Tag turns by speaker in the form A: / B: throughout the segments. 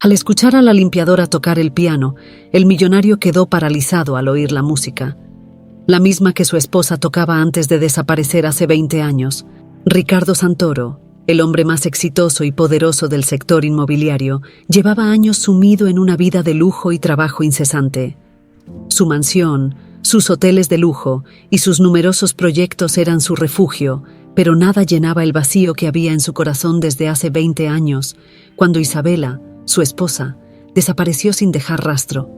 A: Al escuchar a la limpiadora tocar el piano, el millonario quedó paralizado al oír la música, la misma que su esposa tocaba antes de desaparecer hace 20 años. Ricardo Santoro, el hombre más exitoso y poderoso del sector inmobiliario, llevaba años sumido en una vida de lujo y trabajo incesante. Su mansión, sus hoteles de lujo y sus numerosos proyectos eran su refugio, pero nada llenaba el vacío que había en su corazón desde hace 20 años, cuando Isabela, su esposa, desapareció sin dejar rastro.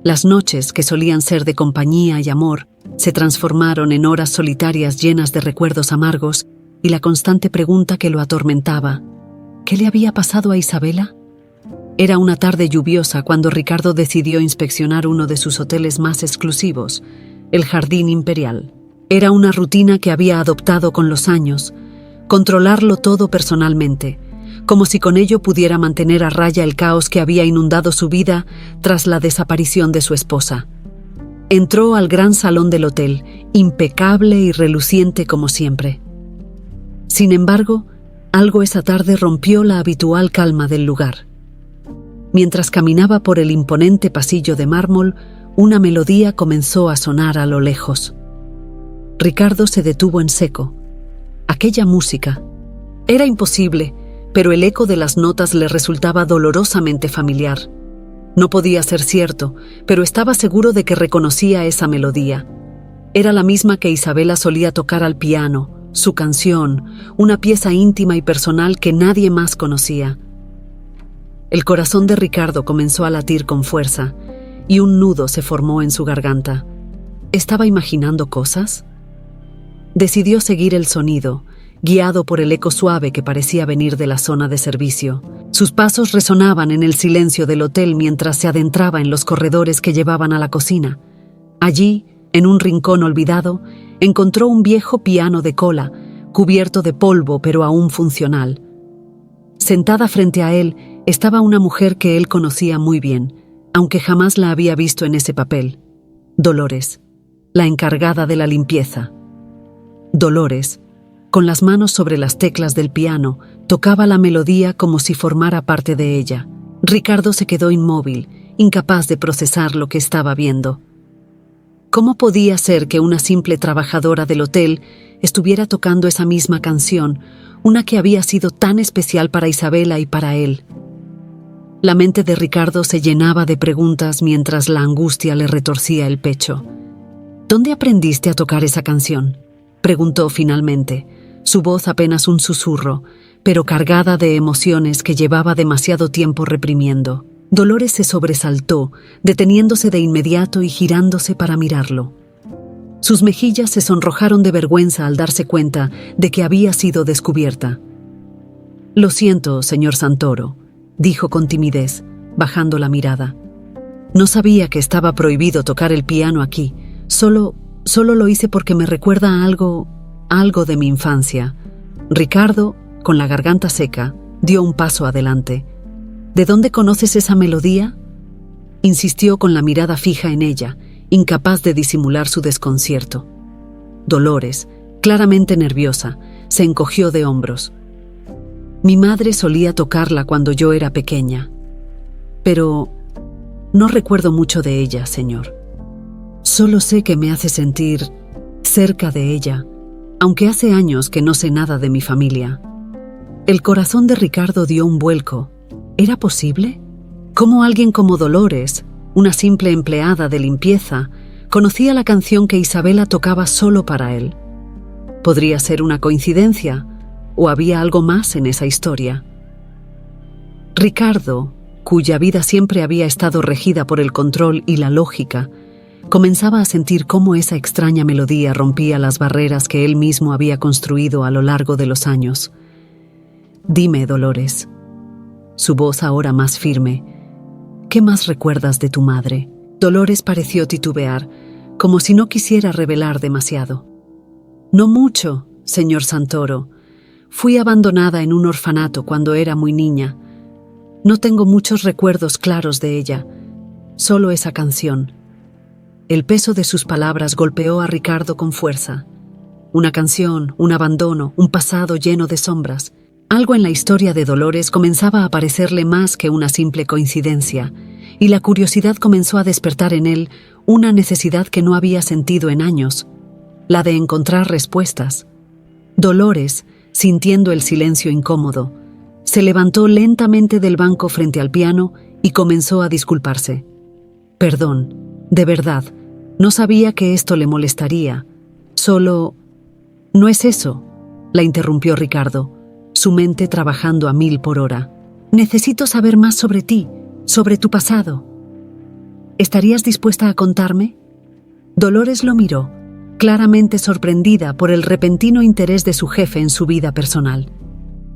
A: Las noches, que solían ser de compañía y amor, se transformaron en horas solitarias llenas de recuerdos amargos y la constante pregunta que lo atormentaba: ¿qué le había pasado a Isabela? Era una tarde lluviosa cuando Ricardo decidió inspeccionar uno de sus hoteles más exclusivos, el Jardín Imperial. Era una rutina que había adoptado con los años, controlarlo todo personalmente, como si con ello pudiera mantener a raya el caos que había inundado su vida tras la desaparición de su esposa. Entró al gran salón del hotel, impecable y reluciente como siempre. Sin embargo, algo esa tarde rompió la habitual calma del lugar. Mientras caminaba por el imponente pasillo de mármol, una melodía comenzó a sonar a lo lejos. Ricardo se detuvo en seco. Aquella música. Era imposible, pero el eco de las notas le resultaba dolorosamente familiar. No podía ser cierto, pero estaba seguro de que reconocía esa melodía. Era la misma que Isabela solía tocar al piano, su canción, una pieza íntima y personal que nadie más conocía. El corazón de Ricardo comenzó a latir con fuerza y un nudo se formó en su garganta. ¿Estaba imaginando cosas? Decidió seguir el sonido, guiado por el eco suave que parecía venir de la zona de servicio. Sus pasos resonaban en el silencio del hotel mientras se adentraba en los corredores que llevaban a la cocina. Allí, en un rincón olvidado, encontró un viejo piano de cola, cubierto de polvo pero aún funcional. Sentada frente a él estaba una mujer que él conocía muy bien, aunque jamás la había visto en ese papel. Dolores, la encargada de la limpieza. Dolores, con las manos sobre las teclas del piano, tocaba la melodía como si formara parte de ella. Ricardo se quedó inmóvil, incapaz de procesar lo que estaba viendo. ¿Cómo podía ser que una simple trabajadora del hotel estuviera tocando esa misma canción, una que había sido tan especial para Isabela y para él? La mente de Ricardo se llenaba de preguntas mientras la angustia le retorcía el pecho. ¿Dónde aprendiste a tocar esa canción?, preguntó finalmente, su voz apenas un susurro, pero cargada de emociones que llevaba demasiado tiempo reprimiendo. Dolores se sobresaltó, deteniéndose de inmediato y girándose para mirarlo. Sus mejillas se sonrojaron de vergüenza al darse cuenta de que había sido descubierta. «Lo siento, señor Santoro», dijo con timidez, bajando la mirada. «No sabía que estaba prohibido tocar el piano aquí. Solo lo hice porque me recuerda a algo de mi infancia». Ricardo, con la garganta seca, dio un paso adelante. «¿De dónde conoces esa melodía?», insistió con la mirada fija en ella, incapaz de disimular su desconcierto. Dolores, claramente nerviosa, se encogió de hombros. «Mi madre solía tocarla cuando yo era pequeña, pero no recuerdo mucho de ella, señor. Solo sé que me hace sentir cerca de ella, aunque hace años que no sé nada de mi familia». El corazón de Ricardo dio un vuelco. ¿Era posible? ¿Cómo alguien como Dolores, una simple empleada de limpieza, conocía la canción que Isabela tocaba solo para él? ¿Podría ser una coincidencia o había algo más en esa historia? Ricardo, cuya vida siempre había estado regida por el control y la lógica, comenzaba a sentir cómo esa extraña melodía rompía las barreras que él mismo había construido a lo largo de los años. «Dime, Dolores», su voz ahora más firme, «¿qué más recuerdas de tu madre?». Dolores pareció titubear, como si no quisiera revelar demasiado. «No mucho, señor Santoro. Fui abandonada en un orfanato cuando era muy niña. No tengo muchos recuerdos claros de ella, solo esa canción». El peso de sus palabras golpeó a Ricardo con fuerza. Una canción, un abandono, un pasado lleno de sombras. Algo en la historia de Dolores comenzaba a parecerle más que una simple coincidencia, y la curiosidad comenzó a despertar en él una necesidad que no había sentido en años, la de encontrar respuestas. Dolores, sintiendo el silencio incómodo, se levantó lentamente del banco frente al piano y comenzó a disculparse. Perdón, de verdad, no sabía que esto le molestaría. Solo... No es eso, la interrumpió Ricardo, su mente trabajando a 1000 por hora. Necesito saber más sobre ti, sobre tu pasado. ¿Estarías dispuesta a contarme? Dolores lo miró, claramente sorprendida por el repentino interés de su jefe en su vida personal.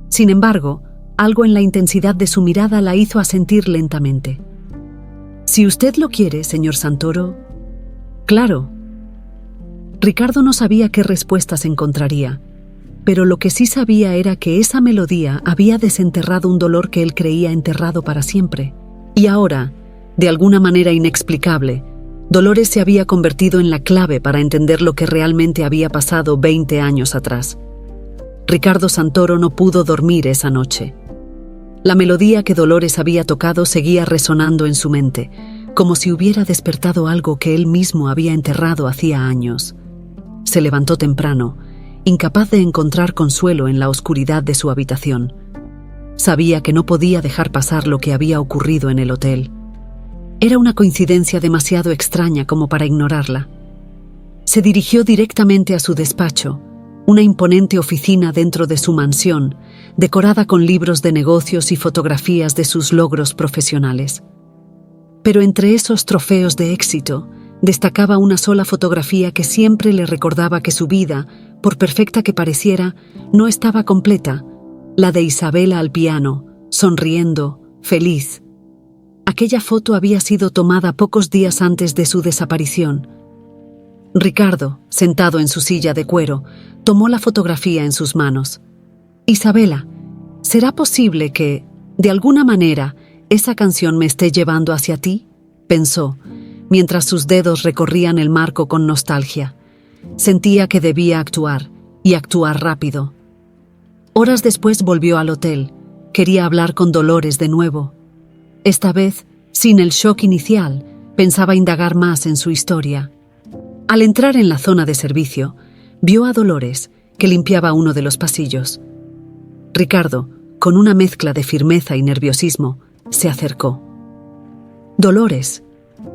A: Sin embargo, algo en la intensidad de su mirada la hizo asentir lentamente. Si usted lo quiere, señor Santoro. Claro. Ricardo no sabía qué respuestas encontraría, pero lo que sí sabía era que esa melodía había desenterrado un dolor que él creía enterrado para siempre. Y ahora, de alguna manera inexplicable, Dolores se había convertido en la clave para entender lo que realmente había pasado 20 años atrás. Ricardo Santoro no pudo dormir esa noche. La melodía que Dolores había tocado seguía resonando en su mente, como si hubiera despertado algo que él mismo había enterrado hacía años. Se levantó temprano, incapaz de encontrar consuelo en la oscuridad de su habitación. Sabía que no podía dejar pasar lo que había ocurrido en el hotel. Era una coincidencia demasiado extraña como para ignorarla. Se dirigió directamente a su despacho, una imponente oficina dentro de su mansión, decorada con libros de negocios y fotografías de sus logros profesionales. Pero entre esos trofeos de éxito, destacaba una sola fotografía que siempre le recordaba que su vida, por perfecta que pareciera, no estaba completa, la de Isabela al piano, sonriendo, feliz. Aquella foto había sido tomada pocos días antes de su desaparición. Ricardo, sentado en su silla de cuero, tomó la fotografía en sus manos. Isabela, ¿será posible que, de alguna manera, esa canción me esté llevando hacia ti? Pensó, mientras sus dedos recorrían el marco con nostalgia. Sentía que debía actuar, y actuar rápido. Horas después volvió al hotel. Quería hablar con Dolores de nuevo. Esta vez, sin el shock inicial, pensaba indagar más en su historia. Al entrar en la zona de servicio, vio a Dolores, que limpiaba uno de los pasillos. Ricardo, con una mezcla de firmeza y nerviosismo, se acercó. «Dolores»,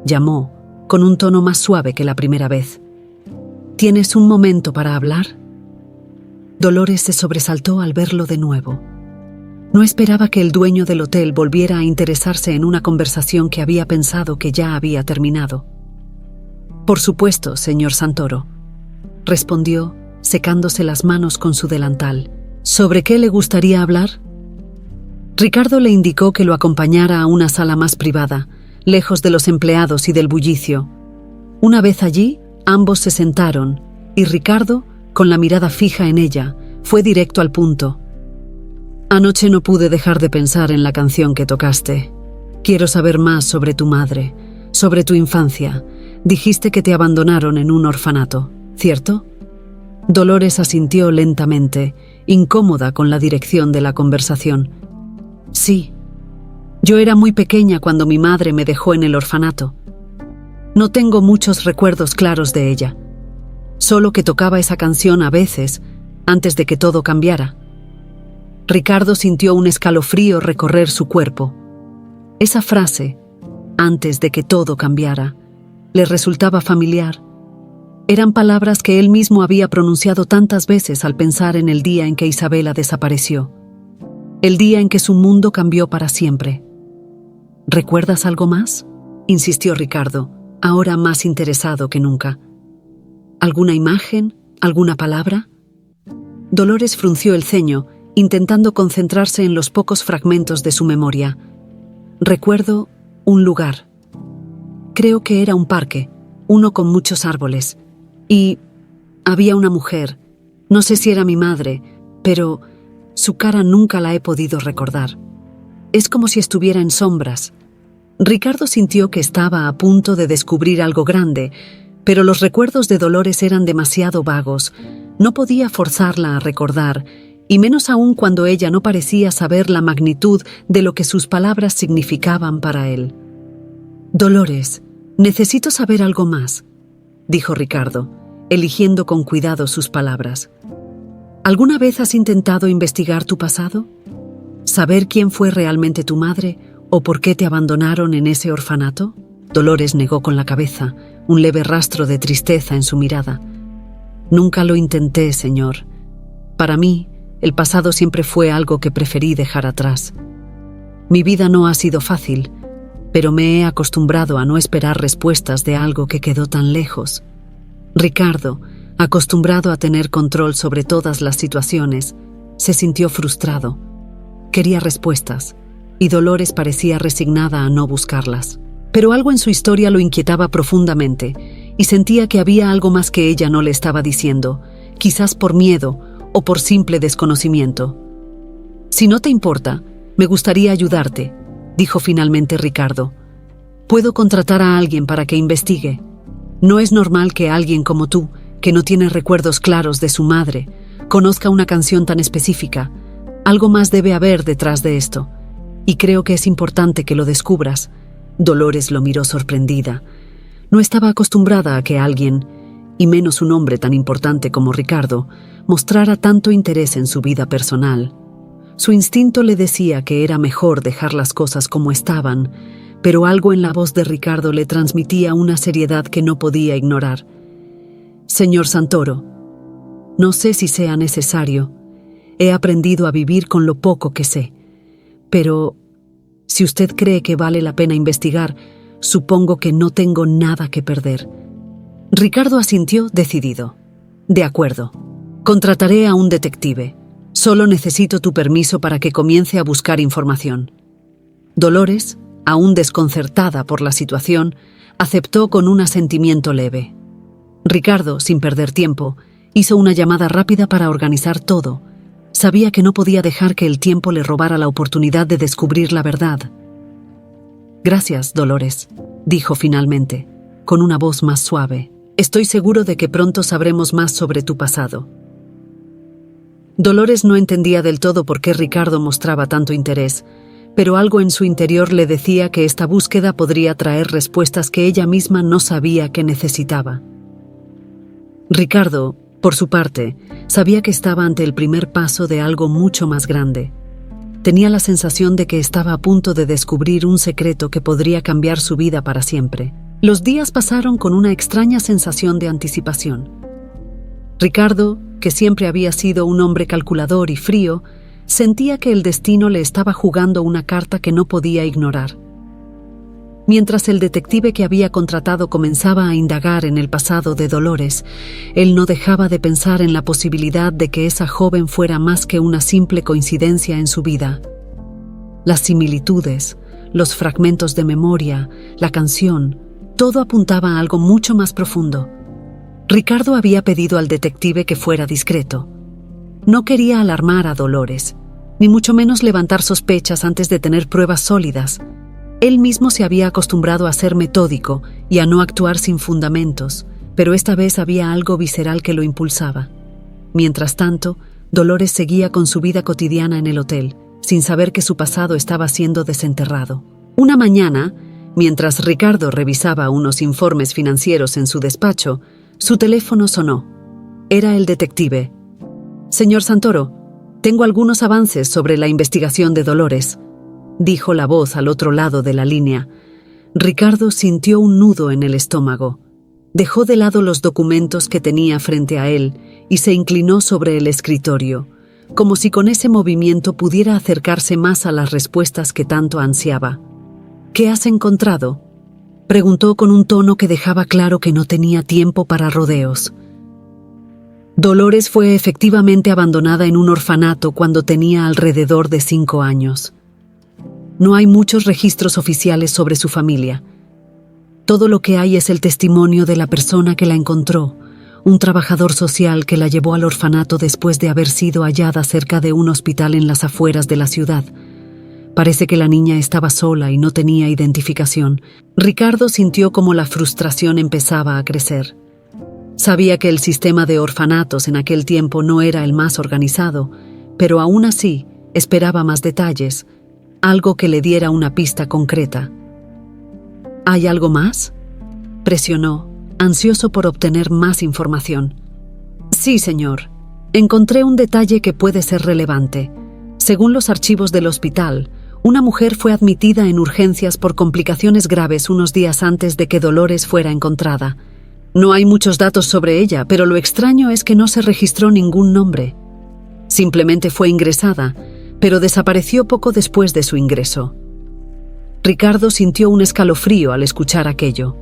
A: llamó, con un tono más suave que la primera vez. «¿Tienes un momento para hablar?» Dolores se sobresaltó al verlo de nuevo. No esperaba que el dueño del hotel volviera a interesarse en una conversación que había pensado que ya había terminado. «Por supuesto, señor Santoro», respondió, secándose las manos con su delantal. «¿Sobre qué le gustaría hablar?» Ricardo le indicó que lo acompañara a una sala más privada, lejos de los empleados y del bullicio. Una vez allí, ambos se sentaron, y Ricardo, con la mirada fija en ella, fue directo al punto. «Anoche no pude dejar de pensar en la canción que tocaste. Quiero saber más sobre tu madre, sobre tu infancia. Dijiste que te abandonaron en un orfanato, ¿cierto?» Dolores asintió lentamente, incómoda con la dirección de la conversación. «Sí. Yo era muy pequeña cuando mi madre me dejó en el orfanato. No tengo muchos recuerdos claros de ella. Solo que tocaba esa canción a veces, antes de que todo cambiara». Ricardo sintió un escalofrío recorrer su cuerpo. Esa frase, «antes de que todo cambiara», le resultaba familiar. Eran palabras que él mismo había pronunciado tantas veces al pensar en el día en que Isabela desapareció. El día en que su mundo cambió para siempre. «¿Recuerdas algo más?», insistió Ricardo, ahora más interesado que nunca. «¿Alguna imagen? ¿Alguna palabra?» Dolores frunció el ceño, intentando concentrarse en los pocos fragmentos de su memoria. «Recuerdo un lugar. Creo que era un parque, uno con muchos árboles. Y había una mujer, no sé si era mi madre, pero su cara nunca la he podido recordar. Es como si estuviera en sombras». Ricardo sintió que estaba a punto de descubrir algo grande, pero los recuerdos de Dolores eran demasiado vagos. No podía forzarla a recordar, y menos aún cuando ella no parecía saber la magnitud de lo que sus palabras significaban para él. «Dolores, necesito saber algo más», dijo Ricardo, eligiendo con cuidado sus palabras. «¿Alguna vez has intentado investigar tu pasado? ¿Saber quién fue realmente tu madre o por qué te abandonaron en ese orfanato?» Dolores negó con la cabeza, un leve rastro de tristeza en su mirada. «Nunca lo intenté, señor. Para mí, el pasado siempre fue algo que preferí dejar atrás. Mi vida no ha sido fácil, pero me he acostumbrado a no esperar respuestas de algo que quedó tan lejos. Ricardo, acostumbrado a tener control sobre todas las situaciones, se sintió frustrado. Quería respuestas, y Dolores parecía resignada a no buscarlas. Pero algo en su historia lo inquietaba profundamente, y sentía que había algo más que ella no le estaba diciendo, quizás por miedo o por simple desconocimiento. «Si no te importa, me gustaría ayudarte», dijo finalmente Ricardo. «Puedo contratar a alguien para que investigue. No es normal que alguien como tú, que no tiene recuerdos claros de su madre, conozca una canción tan específica. Algo más debe haber detrás de esto, y creo que es importante que lo descubras». Dolores lo miró sorprendida. No estaba acostumbrada a que alguien, y menos un hombre tan importante como Ricardo, mostrara tanto interés en su vida personal. Su instinto le decía que era mejor dejar las cosas como estaban, pero algo en la voz de Ricardo le transmitía una seriedad que no podía ignorar. «Señor Santoro, no sé si sea necesario. He aprendido a vivir con lo poco que sé. Pero si usted cree que vale la pena investigar, supongo que no tengo nada que perder». Ricardo asintió decidido. «De acuerdo. Contrataré a un detective. Solo necesito tu permiso para que comience a buscar información». Dolores, aún desconcertada por la situación, aceptó con un asentimiento leve. Ricardo, sin perder tiempo, hizo una llamada rápida para organizar todo. Sabía que no podía dejar que el tiempo le robara la oportunidad de descubrir la verdad. «Gracias, Dolores», dijo finalmente, con una voz más suave. «Estoy seguro de que pronto sabremos más sobre tu pasado». Dolores no entendía del todo por qué Ricardo mostraba tanto interés, pero algo en su interior le decía que esta búsqueda podría traer respuestas que ella misma no sabía que necesitaba. Ricardo, por su parte, sabía que estaba ante el primer paso de algo mucho más grande. Tenía la sensación de que estaba a punto de descubrir un secreto que podría cambiar su vida para siempre. Los días pasaron con una extraña sensación de anticipación. Ricardo, que siempre había sido un hombre calculador y frío, sentía que el destino le estaba jugando una carta que no podía ignorar. Mientras el detective que había contratado comenzaba a indagar en el pasado de Dolores, él no dejaba de pensar en la posibilidad de que esa joven fuera más que una simple coincidencia en su vida. Las similitudes, los fragmentos de memoria, la canción, todo apuntaba a algo mucho más profundo. Ricardo había pedido al detective que fuera discreto. No quería alarmar a Dolores, ni mucho menos levantar sospechas antes de tener pruebas sólidas. Él mismo se había acostumbrado a ser metódico y a no actuar sin fundamentos, pero esta vez había algo visceral que lo impulsaba. Mientras tanto, Dolores seguía con su vida cotidiana en el hotel, sin saber que su pasado estaba siendo desenterrado. Una mañana, mientras Ricardo revisaba unos informes financieros en su despacho, su teléfono sonó. Era el detective. «Señor Santoro, tengo algunos avances sobre la investigación de Dolores», dijo la voz al otro lado de la línea. Ricardo sintió un nudo en el estómago. Dejó de lado los documentos que tenía frente a él y se inclinó sobre el escritorio, como si con ese movimiento pudiera acercarse más a las respuestas que tanto ansiaba. «¿Qué has encontrado?», preguntó con un tono que dejaba claro que no tenía tiempo para rodeos. Dolores fue efectivamente abandonada en un orfanato cuando tenía alrededor de 5 años. No hay muchos registros oficiales sobre su familia. Todo lo que hay es el testimonio de la persona que la encontró, un trabajador social que la llevó al orfanato después de haber sido hallada cerca de un hospital en las afueras de la ciudad. Parece que la niña estaba sola y no tenía identificación. Ricardo sintió como la frustración empezaba a crecer. Sabía que el sistema de orfanatos en aquel tiempo no era el más organizado, pero aún así esperaba más detalles, algo que le diera una pista concreta. ¿Hay algo más?, presionó, ansioso por obtener más información. Sí, señor. Encontré un detalle que puede ser relevante. Según los archivos del hospital, una mujer fue admitida en urgencias por complicaciones graves unos días antes de que Dolores fuera encontrada. No hay muchos datos sobre ella, pero lo extraño es que no se registró ningún nombre. Simplemente fue ingresada, pero desapareció poco después de su ingreso. Ricardo sintió un escalofrío al escuchar aquello.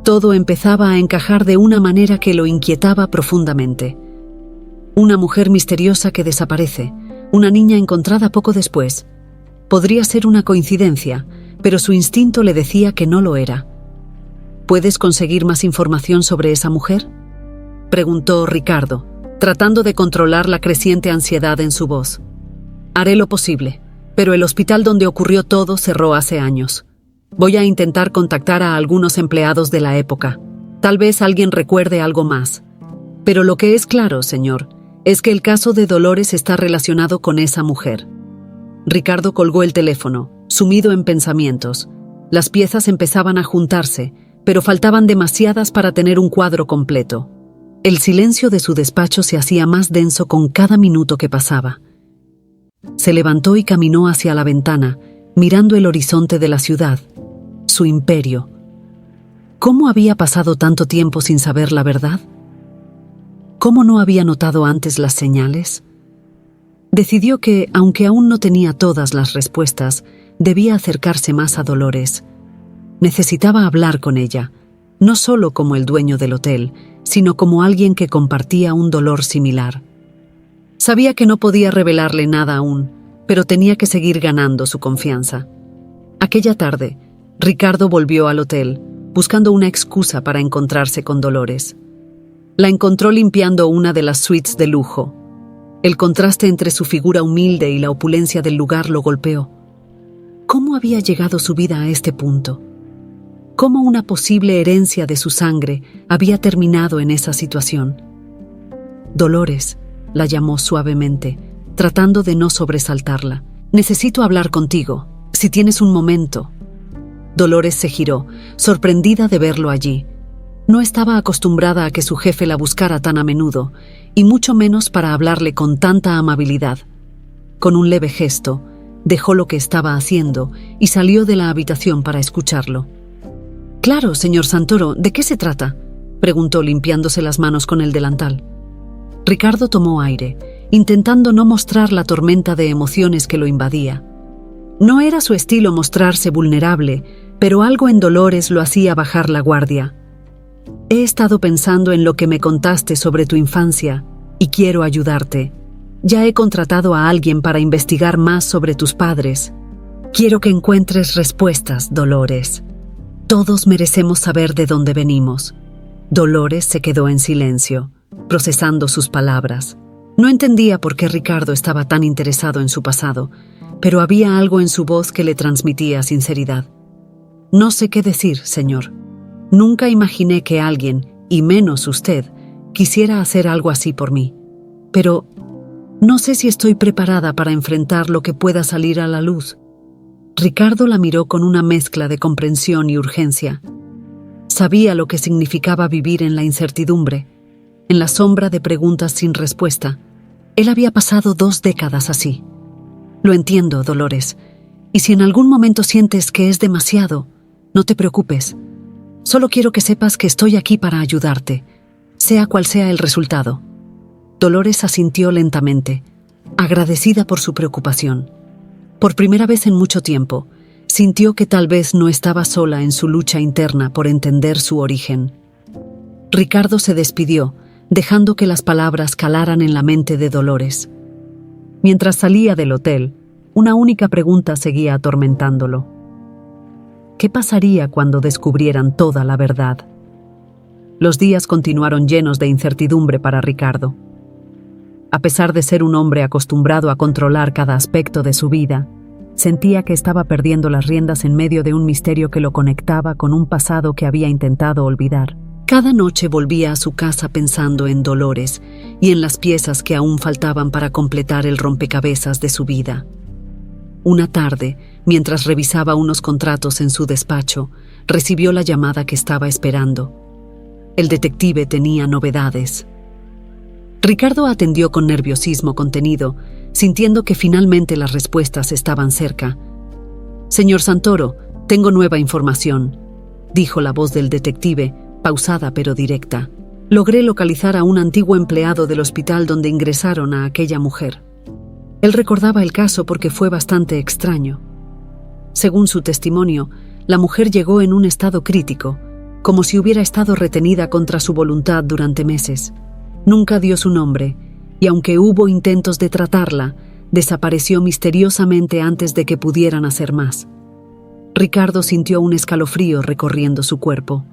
A: Todo empezaba a encajar de una manera que lo inquietaba profundamente. Una mujer misteriosa que desaparece, una niña encontrada poco después. Podría ser una coincidencia, pero su instinto le decía que no lo era. ¿Puedes conseguir más información sobre esa mujer?, preguntó Ricardo, tratando de controlar la creciente ansiedad en su voz. Haré lo posible, pero el hospital donde ocurrió todo cerró hace años. Voy a intentar contactar a algunos empleados de la época. Tal vez alguien recuerde algo más. Pero lo que es claro, señor, es que el caso de Dolores está relacionado con esa mujer. Ricardo colgó el teléfono, sumido en pensamientos. Las piezas empezaban a juntarse, pero faltaban demasiadas para tener un cuadro completo. El silencio de su despacho se hacía más denso con cada minuto que pasaba. Se levantó y caminó hacia la ventana, mirando el horizonte de la ciudad, su imperio. ¿Cómo había pasado tanto tiempo sin saber la verdad? ¿Cómo no había notado antes las señales? Decidió que, aunque aún no tenía todas las respuestas, debía acercarse más a Dolores. Necesitaba hablar con ella, no solo como el dueño del hotel, sino como alguien que compartía un dolor similar. Sabía que no podía revelarle nada aún, pero tenía que seguir ganando su confianza. Aquella tarde, Ricardo volvió al hotel, buscando una excusa para encontrarse con Dolores. La encontró limpiando una de las suites de lujo. El contraste entre su figura humilde y la opulencia del lugar lo golpeó. ¿Cómo había llegado su vida a este punto? ¿Cómo una posible herencia de su sangre había terminado en esa situación? Dolores, la llamó suavemente, tratando de no sobresaltarla. Necesito hablar contigo, si tienes un momento. Dolores se giró, sorprendida de verlo allí. No estaba acostumbrada a que su jefe la buscara tan a menudo, y mucho menos para hablarle con tanta amabilidad. Con un leve gesto, dejó lo que estaba haciendo y salió de la habitación para escucharlo. «Claro, señor Santoro, ¿de qué se trata?», preguntó limpiándose las manos con el delantal. Ricardo tomó aire, intentando no mostrar la tormenta de emociones que lo invadía. No era su estilo mostrarse vulnerable, pero algo en Dolores lo hacía bajar la guardia. «He estado pensando en lo que me contaste sobre tu infancia y quiero ayudarte. Ya he contratado a alguien para investigar más sobre tus padres. Quiero que encuentres respuestas, Dolores. Todos merecemos saber de dónde venimos». Dolores se quedó en silencio, procesando sus palabras. No entendía por qué Ricardo estaba tan interesado en su pasado, pero había algo en su voz que le transmitía sinceridad. «No sé qué decir, señor. Nunca imaginé que alguien, y menos usted, quisiera hacer algo así por mí. Pero no sé si estoy preparada para enfrentar lo que pueda salir a la luz». Ricardo la miró con una mezcla de comprensión y urgencia. Sabía lo que significaba vivir en la incertidumbre, en la sombra de preguntas sin respuesta. Él había pasado 2 décadas así. «Lo entiendo, Dolores, y si en algún momento sientes que es demasiado, no te preocupes. Solo quiero que sepas que estoy aquí para ayudarte, sea cual sea el resultado». Dolores asintió lentamente, agradecida por su preocupación. Por primera vez en mucho tiempo, sintió que tal vez no estaba sola en su lucha interna por entender su origen. Ricardo se despidió, dejando que las palabras calaran en la mente de Dolores. Mientras salía del hotel, una única pregunta seguía atormentándolo. ¿Qué pasaría cuando descubrieran toda la verdad? Los días continuaron llenos de incertidumbre para Ricardo. A pesar de ser un hombre acostumbrado a controlar cada aspecto de su vida, sentía que estaba perdiendo las riendas en medio de un misterio que lo conectaba con un pasado que había intentado olvidar. Cada noche volvía a su casa pensando en Dolores y en las piezas que aún faltaban para completar el rompecabezas de su vida. Una tarde, mientras revisaba unos contratos en su despacho, recibió la llamada que estaba esperando. El detective tenía novedades. Ricardo atendió con nerviosismo contenido, sintiendo que finalmente las respuestas estaban cerca. «Señor Santoro, tengo nueva información», dijo la voz del detective, pausada pero directa. «Logré localizar a un antiguo empleado del hospital donde ingresaron a aquella mujer». Él recordaba el caso porque fue bastante extraño. Según su testimonio, la mujer llegó en un estado crítico, como si hubiera estado retenida contra su voluntad durante meses. Nunca dio su nombre, y aunque hubo intentos de tratarla, desapareció misteriosamente antes de que pudieran hacer más. Ricardo sintió un escalofrío recorriendo su cuerpo.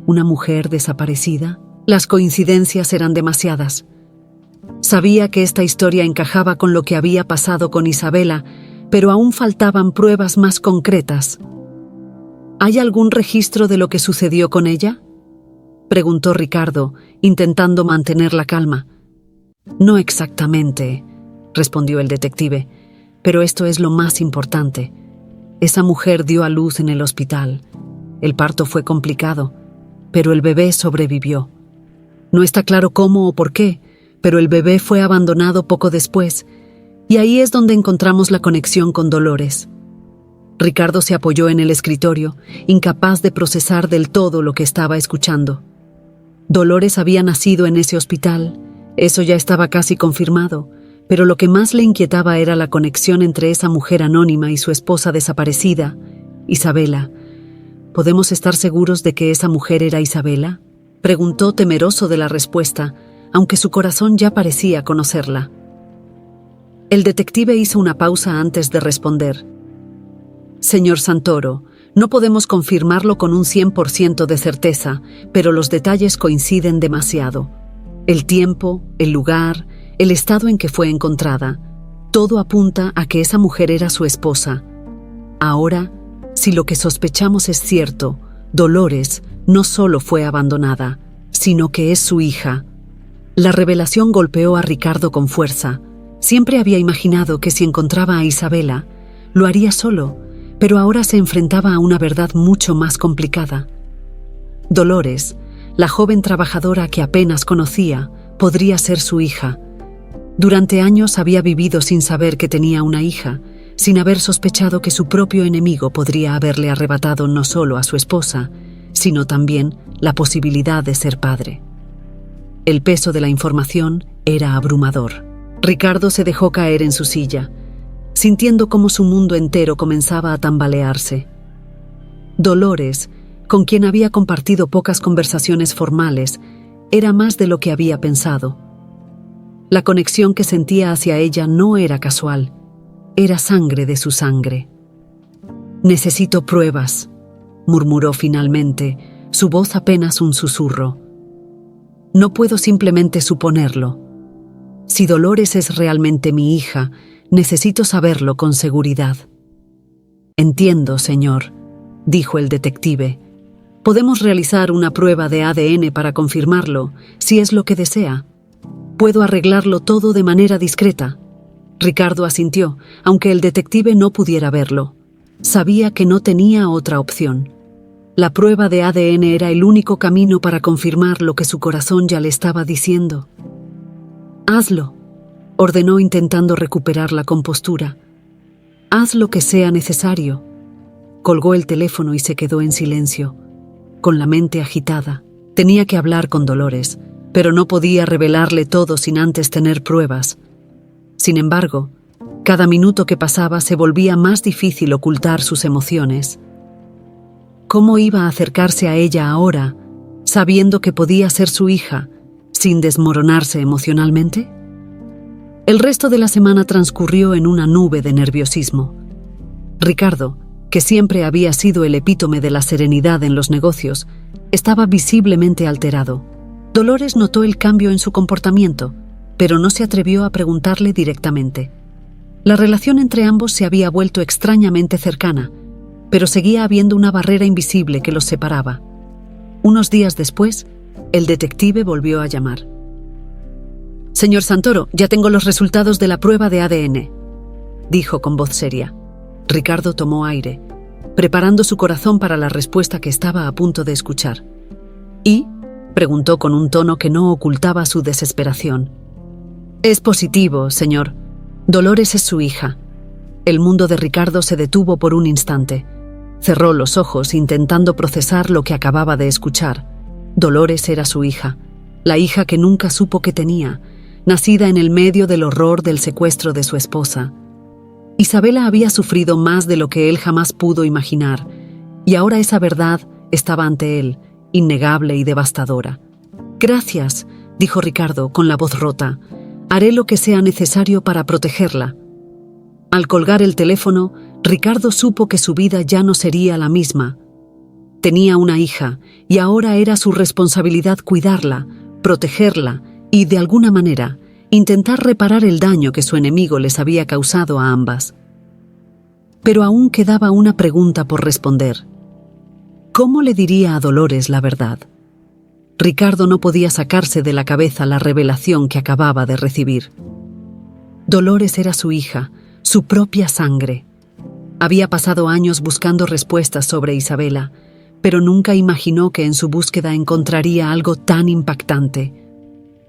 A: ¿Una mujer desaparecida? Las coincidencias eran demasiadas. Sabía que esta historia encajaba con lo que había pasado con Isabela, pero aún faltaban pruebas más concretas. ¿Hay algún registro de lo que sucedió con ella?, preguntó Ricardo, intentando mantener la calma. «No exactamente», respondió el detective, «pero esto es lo más importante. Esa mujer dio a luz en el hospital. El parto fue complicado, pero el bebé sobrevivió. No está claro cómo o por qué, pero el bebé fue abandonado poco después, y ahí es donde encontramos la conexión con Dolores». Ricardo se apoyó en el escritorio, incapaz de procesar del todo lo que estaba escuchando. Dolores había nacido en ese hospital, eso ya estaba casi confirmado, pero lo que más le inquietaba era la conexión entre esa mujer anónima y su esposa desaparecida, Isabela. ¿Podemos estar seguros de que esa mujer era Isabela?, preguntó temeroso de la respuesta, aunque su corazón ya parecía conocerla. El detective hizo una pausa antes de responder. «Señor Santoro, no podemos confirmarlo con un 100% de certeza, pero los detalles coinciden demasiado. El tiempo, el lugar, el estado en que fue encontrada, todo apunta a que esa mujer era su esposa. Ahora, si lo que sospechamos es cierto, Dolores no solo fue abandonada, sino que es su hija». La revelación golpeó a Ricardo con fuerza. Siempre había imaginado que si encontraba a Isabela, lo haría solo, pero ahora se enfrentaba a una verdad mucho más complicada. Dolores, la joven trabajadora que apenas conocía, podría ser su hija. Durante años había vivido sin saber que tenía una hija, sin haber sospechado que su propio enemigo podría haberle arrebatado no solo a su esposa, sino también la posibilidad de ser padre. El peso de la información era abrumador. Ricardo se dejó caer en su silla, sintiendo cómo su mundo entero comenzaba a tambalearse. Dolores, con quien había compartido pocas conversaciones formales, era más de lo que había pensado. La conexión que sentía hacia ella no era casual, era sangre de su sangre. «Necesito pruebas», murmuró finalmente, su voz apenas un susurro. «No puedo simplemente suponerlo. Si Dolores es realmente mi hija, necesito saberlo con seguridad». «Entiendo, señor», dijo el detective. «Podemos realizar una prueba de ADN para confirmarlo, si es lo que desea. Puedo arreglarlo todo de manera discreta». Ricardo asintió, aunque el detective no pudiera verlo. Sabía que no tenía otra opción. La prueba de ADN era el único camino para confirmar lo que su corazón ya le estaba diciendo. «Hazlo», ordenó intentando recuperar la compostura. «Haz lo que sea necesario». Colgó el teléfono y se quedó en silencio, con la mente agitada. Tenía que hablar con Dolores, pero no podía revelarle todo sin antes tener pruebas. Sin embargo, cada minuto que pasaba se volvía más difícil ocultar sus emociones. ¿Cómo iba a acercarse a ella ahora, sabiendo que podía ser su hija, sin desmoronarse emocionalmente? El resto de la semana transcurrió en una nube de nerviosismo. Ricardo, que siempre había sido el epítome de la serenidad en los negocios, estaba visiblemente alterado. Dolores notó el cambio en su comportamiento, pero no se atrevió a preguntarle directamente. La relación entre ambos se había vuelto extrañamente cercana, pero seguía habiendo una barrera invisible que los separaba. Unos días después, el detective volvió a llamar. Señor Santoro, ya tengo los resultados de la prueba de ADN, dijo con voz seria. Ricardo tomó aire, preparando su corazón para la respuesta que estaba a punto de escuchar. ¿Y? Preguntó con un tono que no ocultaba su desesperación. Es positivo, señor. Dolores es su hija. El mundo de Ricardo se detuvo por un instante. Cerró los ojos intentando procesar lo que acababa de escuchar. Dolores era su hija, la hija que nunca supo que tenía, nacida en el medio del horror del secuestro de su esposa. Isabela había sufrido más de lo que él jamás pudo imaginar, y ahora esa verdad estaba ante él, innegable y devastadora. «Gracias», dijo Ricardo con la voz rota. «Haré lo que sea necesario para protegerla». Al colgar el teléfono, Ricardo supo que su vida ya no sería la misma. Tenía una hija, y ahora era su responsabilidad cuidarla, protegerla y, de alguna manera, intentar reparar el daño que su enemigo les había causado a ambas. Pero aún quedaba una pregunta por responder. ¿Cómo le diría a Dolores la verdad? Ricardo no podía sacarse de la cabeza la revelación que acababa de recibir. Dolores era su hija, su propia sangre. Había pasado años buscando respuestas sobre Isabela, pero nunca imaginó que en su búsqueda encontraría algo tan impactante.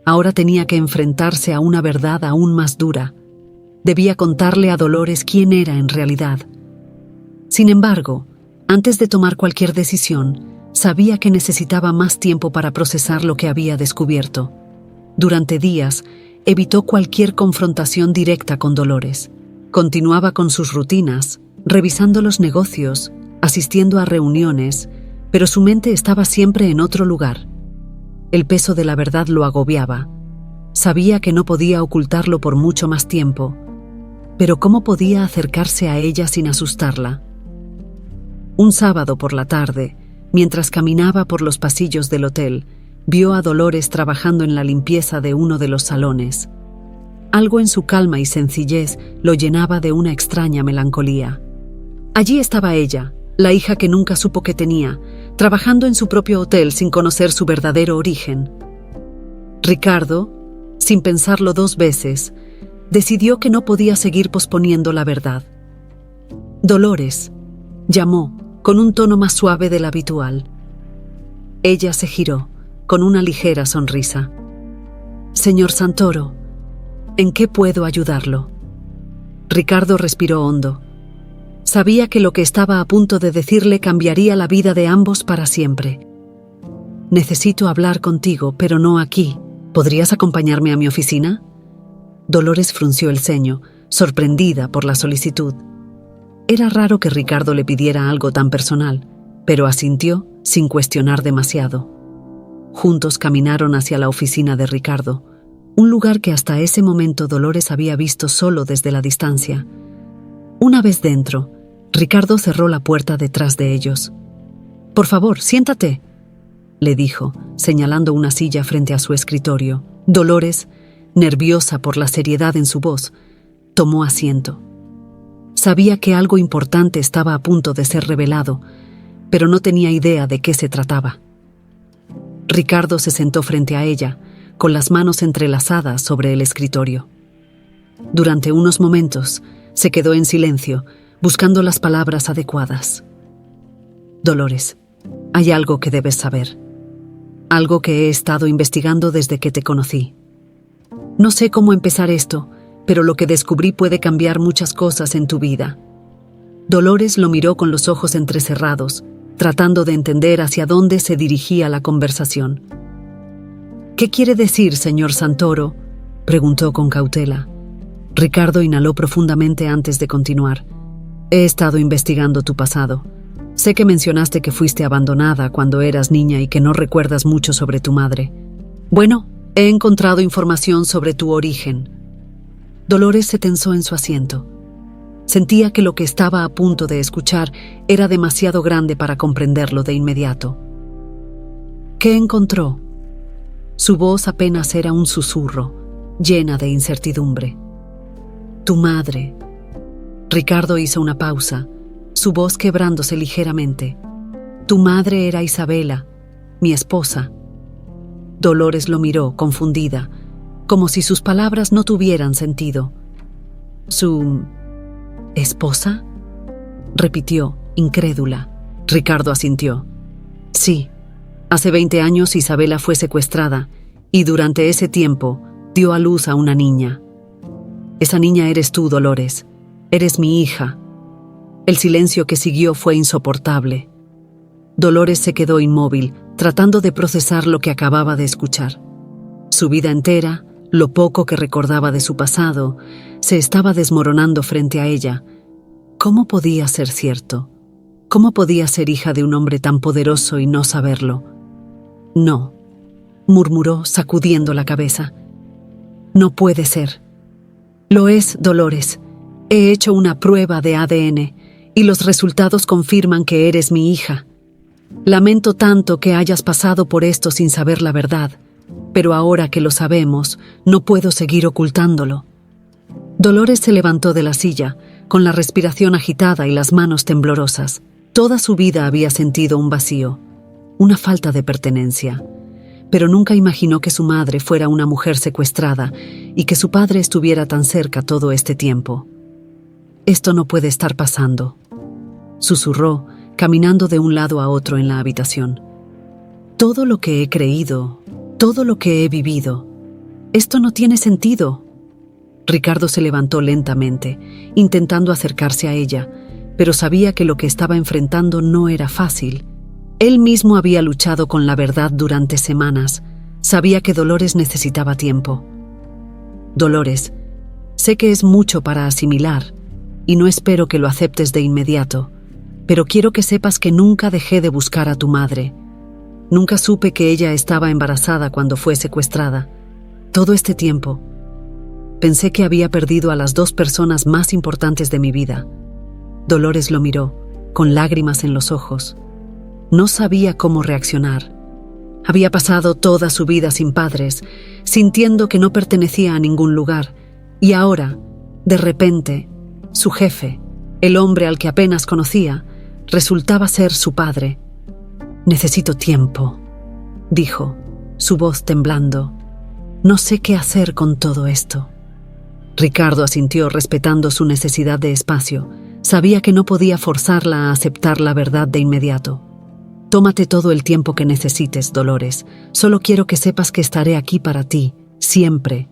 A: Ahora tenía que enfrentarse a una verdad aún más dura. Debía contarle a Dolores quién era en realidad. Sin embargo, antes de tomar cualquier decisión, sabía que necesitaba más tiempo para procesar lo que había descubierto. Durante días, evitó cualquier confrontación directa con Dolores. Continuaba con sus rutinas, revisando los negocios, asistiendo a reuniones, pero su mente estaba siempre en otro lugar. El peso de la verdad lo agobiaba. Sabía que no podía ocultarlo por mucho más tiempo, pero ¿cómo podía acercarse a ella sin asustarla? Un sábado por la tarde, mientras caminaba por los pasillos del hotel, vio a Dolores trabajando en la limpieza de uno de los salones. Algo en su calma y sencillez lo llenaba de una extraña melancolía. Allí estaba ella, la hija que nunca supo que tenía, trabajando en su propio hotel sin conocer su verdadero origen. Ricardo, sin pensarlo dos veces, decidió que no podía seguir posponiendo la verdad. «Dolores», llamó, con un tono más suave del habitual. Ella se giró, con una ligera sonrisa. «Señor Santoro, ¿en qué puedo ayudarlo?» Ricardo respiró hondo. Sabía que lo que estaba a punto de decirle cambiaría la vida de ambos para siempre. «Necesito hablar contigo, pero no aquí. ¿Podrías acompañarme a mi oficina?» Dolores frunció el ceño, sorprendida por la solicitud. Era raro que Ricardo le pidiera algo tan personal, pero asintió sin cuestionar demasiado. Juntos caminaron hacia la oficina de Ricardo, un lugar que hasta ese momento Dolores había visto solo desde la distancia. Una vez dentro, Ricardo cerró la puerta detrás de ellos. «Por favor, siéntate», le dijo, señalando una silla frente a su escritorio. Dolores, nerviosa por la seriedad en su voz, tomó asiento. Sabía que algo importante estaba a punto de ser revelado, pero no tenía idea de qué se trataba. Ricardo se sentó frente a ella, con las manos entrelazadas sobre el escritorio. Durante unos momentos, se quedó en silencio, buscando las palabras adecuadas. «Dolores, hay algo que debes saber. Algo que he estado investigando desde que te conocí. No sé cómo empezar esto, pero lo que descubrí puede cambiar muchas cosas en tu vida». Dolores lo miró con los ojos entrecerrados, tratando de entender hacia dónde se dirigía la conversación. «¿Qué quiere decir, señor Santoro?», preguntó con cautela. Ricardo inhaló profundamente antes de continuar. «He estado investigando tu pasado. Sé que mencionaste que fuiste abandonada cuando eras niña y que no recuerdas mucho sobre tu madre. Bueno, he encontrado información sobre tu origen». Dolores se tensó en su asiento. Sentía que lo que estaba a punto de escuchar era demasiado grande para comprenderlo de inmediato. «¿Qué encontró?». Su voz apenas era un susurro, llena de incertidumbre. «Tu madre». Ricardo hizo una pausa, su voz quebrándose ligeramente. «Tu madre era Isabela, mi esposa». Dolores lo miró, confundida, como si sus palabras no tuvieran sentido. ¿Su esposa?, repitió, incrédula. Ricardo asintió. Sí, hace 20 años Isabela fue secuestrada y durante ese tiempo dio a luz a una niña. Esa niña eres tú, Dolores. Eres mi hija. El silencio que siguió fue insoportable. Dolores se quedó inmóvil, tratando de procesar lo que acababa de escuchar. Su vida entera, lo poco que recordaba de su pasado, se estaba desmoronando frente a ella. ¿Cómo podía ser cierto? ¿Cómo podía ser hija de un hombre tan poderoso y no saberlo? No, murmuró, sacudiendo la cabeza. No puede ser. Lo es, Dolores. He hecho una prueba de ADN y los resultados confirman que eres mi hija. Lamento tanto que hayas pasado por esto sin saber la verdad, pero ahora que lo sabemos, no puedo seguir ocultándolo. Dolores se levantó de la silla, con la respiración agitada y las manos temblorosas. Toda su vida había sentido un vacío, una falta de pertenencia, pero nunca imaginó que su madre fuera una mujer secuestrada y que su padre estuviera tan cerca todo este tiempo. Esto no puede estar pasando, susurró, caminando de un lado a otro en la habitación. Todo lo que he creído, todo lo que he vivido, esto no tiene sentido. Ricardo se levantó lentamente, intentando acercarse a ella, pero sabía que lo que estaba enfrentando no era fácil. Él mismo había luchado con la verdad durante semanas. Sabía que Dolores necesitaba tiempo. Dolores, sé que es mucho para asimilar, y no espero que lo aceptes de inmediato, pero quiero que sepas que nunca dejé de buscar a tu madre. Nunca supe que ella estaba embarazada cuando fue secuestrada. Todo este tiempo, pensé que había perdido a las 2 personas más importantes de mi vida. Dolores lo miró, con lágrimas en los ojos. No sabía cómo reaccionar. Había pasado toda su vida sin padres, sintiendo que no pertenecía a ningún lugar, y ahora, de repente, su jefe, el hombre al que apenas conocía, resultaba ser su padre. Necesito tiempo, dijo, su voz temblando. No sé qué hacer con todo esto. Ricardo asintió, respetando su necesidad de espacio. Sabía que no podía forzarla a aceptar la verdad de inmediato. Tómate todo el tiempo que necesites, Dolores. Solo quiero que sepas que estaré aquí para ti, siempre.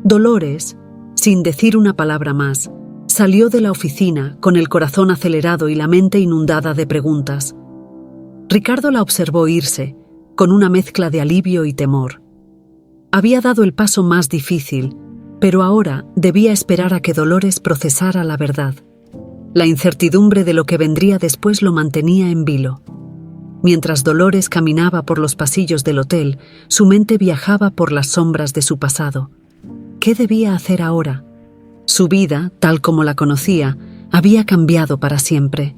A: Dolores, sin decir una palabra más, salió de la oficina con el corazón acelerado y la mente inundada de preguntas. Ricardo la observó irse, con una mezcla de alivio y temor. Había dado el paso más difícil, pero ahora debía esperar a que Dolores procesara la verdad. La incertidumbre de lo que vendría después lo mantenía en vilo. Mientras Dolores caminaba por los pasillos del hotel, su mente viajaba por las sombras de su pasado. ¿Qué debía hacer ahora? Su vida, tal como la conocía, había cambiado para siempre.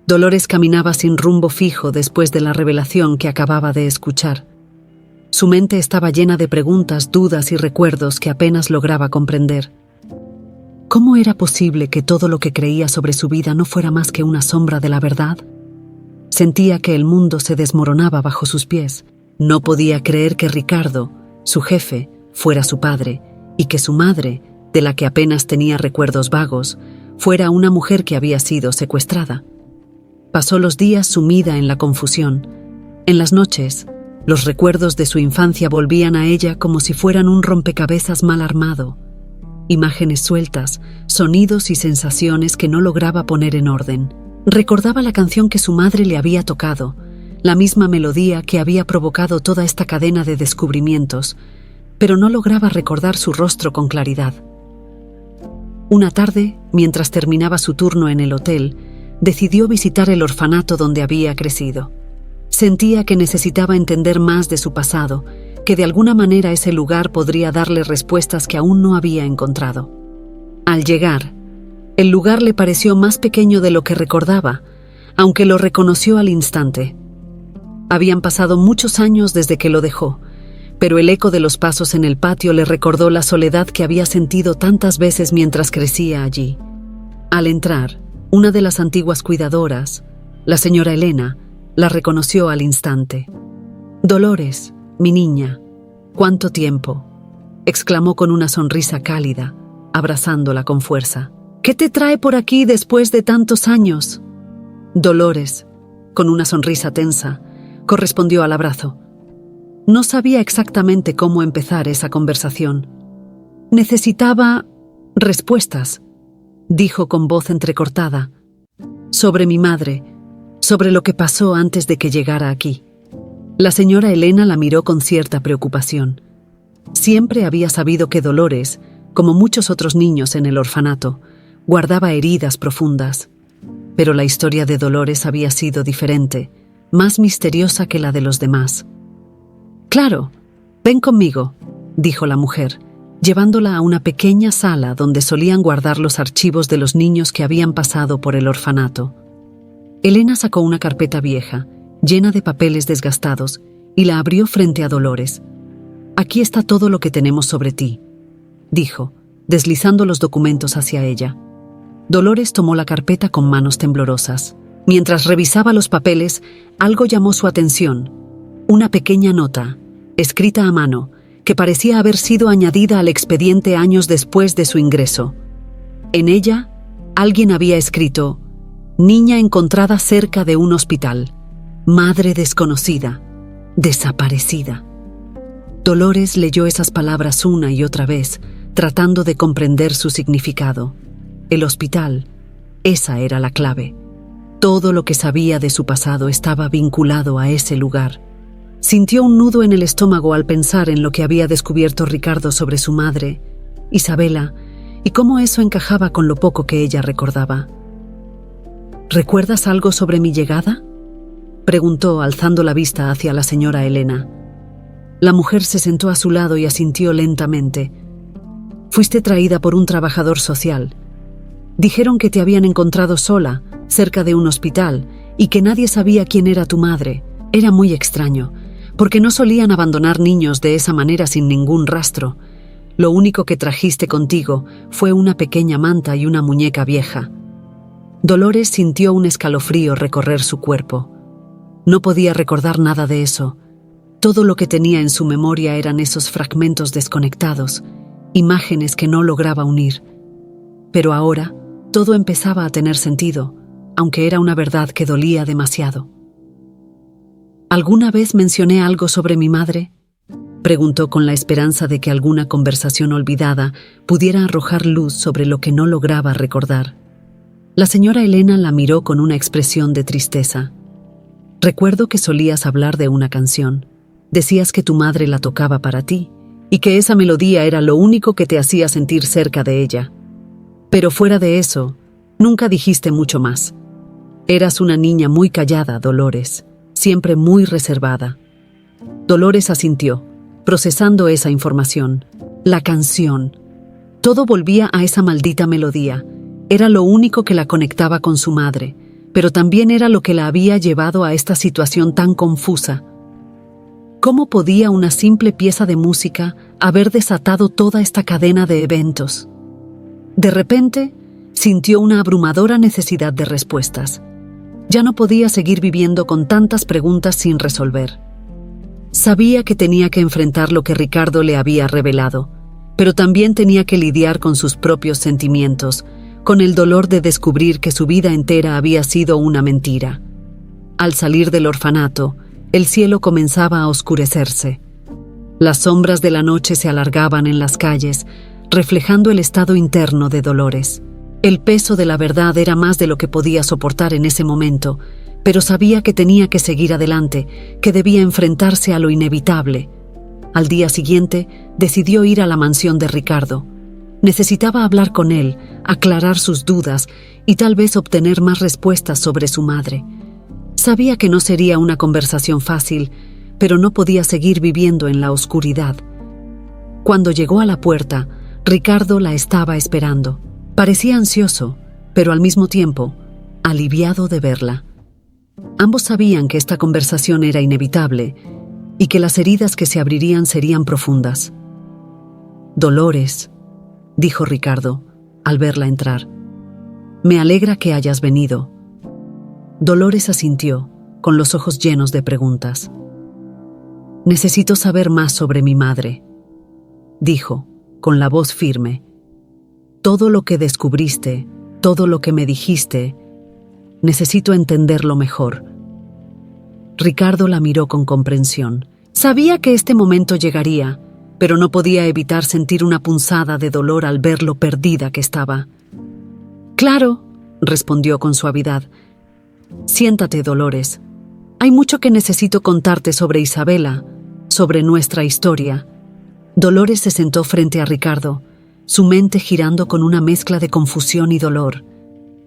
A: Dolores caminaba sin rumbo fijo después de la revelación que acababa de escuchar. Su mente estaba llena de preguntas, dudas y recuerdos que apenas lograba comprender. ¿Cómo era posible que todo lo que creía sobre su vida no fuera más que una sombra de la verdad? Sentía que el mundo se desmoronaba bajo sus pies. No podía creer que Ricardo, su jefe, fuera su padre, y que su madre, de la que apenas tenía recuerdos vagos, fuera una mujer que había sido secuestrada. Pasó los días sumida en la confusión. En las noches, los recuerdos de su infancia volvían a ella como si fueran un rompecabezas mal armado. Imágenes sueltas, sonidos y sensaciones que no lograba poner en orden. Recordaba la canción que su madre le había tocado, la misma melodía que había provocado toda esta cadena de descubrimientos, pero no lograba recordar su rostro con claridad. Una tarde, mientras terminaba su turno en el hotel, decidió visitar el orfanato donde había crecido. Sentía que necesitaba entender más de su pasado, que de alguna manera ese lugar podría darle respuestas que aún no había encontrado. Al llegar, el lugar le pareció más pequeño de lo que recordaba, aunque lo reconoció al instante. Habían pasado muchos años desde que lo dejó, pero el eco de los pasos en el patio le recordó la soledad que había sentido tantas veces mientras crecía allí. Al entrar, una de las antiguas cuidadoras, la señora Elena, la reconoció al instante. «Dolores, mi niña, ¿cuánto tiempo?». exclamó con una sonrisa cálida, abrazándola con fuerza. ¿Qué te trae por aquí después de tantos años? Dolores, con una sonrisa tensa, correspondió al abrazo. No sabía exactamente cómo empezar esa conversación. Necesitaba respuestas, dijo con voz entrecortada, sobre mi madre, sobre lo que pasó antes de que llegara aquí. La señora Elena la miró con cierta preocupación. Siempre había sabido que Dolores, como muchos otros niños en el orfanato, guardaba heridas profundas. Pero la historia de Dolores había sido diferente, más misteriosa que la de los demás. «Claro, ven conmigo», dijo la mujer, llevándola a una pequeña sala donde solían guardar los archivos de los niños que habían pasado por el orfanato. Elena sacó una carpeta vieja, llena de papeles desgastados, y la abrió frente a Dolores. «Aquí está todo lo que tenemos sobre ti», dijo, deslizando los documentos hacia ella. Dolores tomó la carpeta con manos temblorosas. Mientras revisaba los papeles, algo llamó su atención. Una pequeña nota, escrita a mano, que parecía haber sido añadida al expediente años después de su ingreso. En ella, alguien había escrito: «Niña encontrada cerca de un hospital. Madre desconocida. Desaparecida». Dolores leyó esas palabras una y otra vez, tratando de comprender su significado. El hospital, esa era la clave. Todo lo que sabía de su pasado estaba vinculado a ese lugar. Sintió un nudo en el estómago al pensar en lo que había descubierto Ricardo sobre su madre, Isabela, y cómo eso encajaba con lo poco que ella recordaba. «¿Recuerdas algo sobre mi llegada?», preguntó, alzando la vista hacia la señora Elena. La mujer se sentó a su lado y asintió lentamente. «Fuiste traída por un trabajador social. Dijeron que te habían encontrado sola, cerca de un hospital, y que nadie sabía quién era tu madre. Era muy extraño, porque no solían abandonar niños de esa manera sin ningún rastro. Lo único que trajiste contigo fue una pequeña manta y una muñeca vieja». Dolores sintió un escalofrío recorrer su cuerpo. No podía recordar nada de eso. Todo lo que tenía en su memoria eran esos fragmentos desconectados, imágenes que no lograba unir. Pero ahora todo empezaba a tener sentido, aunque era una verdad que dolía demasiado. «¿Alguna vez mencioné algo sobre mi madre?», preguntó con la esperanza de que alguna conversación olvidada pudiera arrojar luz sobre lo que no lograba recordar. La señora Elena la miró con una expresión de tristeza. «Recuerdo que solías hablar de una canción. Decías que tu madre la tocaba para ti, y que esa melodía era lo único que te hacía sentir cerca de ella. Pero fuera de eso, nunca dijiste mucho más. Eras una niña muy callada, Dolores, siempre muy reservada». Dolores asintió, procesando esa información. La canción. Todo volvía a esa maldita melodía. Era lo único que la conectaba con su madre, pero también era lo que la había llevado a esta situación tan confusa. ¿Cómo podía una simple pieza de música haber desatado toda esta cadena de eventos? De repente, sintió una abrumadora necesidad de respuestas. Ya no podía seguir viviendo con tantas preguntas sin resolver. Sabía que tenía que enfrentar lo que Ricardo le había revelado, pero también tenía que lidiar con sus propios sentimientos, con el dolor de descubrir que su vida entera había sido una mentira. Al salir del orfanato, el cielo comenzaba a oscurecerse. Las sombras de la noche se alargaban en las calles, reflejando el estado interno de Dolores. El peso de la verdad era más de lo que podía soportar en ese momento, pero sabía que tenía que seguir adelante, que debía enfrentarse a lo inevitable. Al día siguiente, decidió ir a la mansión de Ricardo. Necesitaba hablar con él, aclarar sus dudas y tal vez obtener más respuestas sobre su madre. Sabía que no sería una conversación fácil, pero no podía seguir viviendo en la oscuridad. Cuando llegó a la puerta, Ricardo la estaba esperando. Parecía ansioso, pero al mismo tiempo, aliviado de verla. Ambos sabían que esta conversación era inevitable y que las heridas que se abrirían serían profundas. «Dolores», dijo Ricardo, al verla entrar. «Me alegra que hayas venido». Dolores asintió, con los ojos llenos de preguntas. «Necesito saber más sobre mi madre». dijo, con la voz firme. Todo lo que descubriste, todo lo que me dijiste, necesito entenderlo mejor. Ricardo la miró con comprensión. Sabía que este momento llegaría, pero no podía evitar sentir una punzada de dolor al ver lo perdida que estaba. «Claro», respondió con suavidad. «Siéntate, Dolores. Hay mucho que necesito contarte sobre Isabela, sobre nuestra historia». Dolores se sentó frente a Ricardo, su mente girando con una mezcla de confusión y dolor.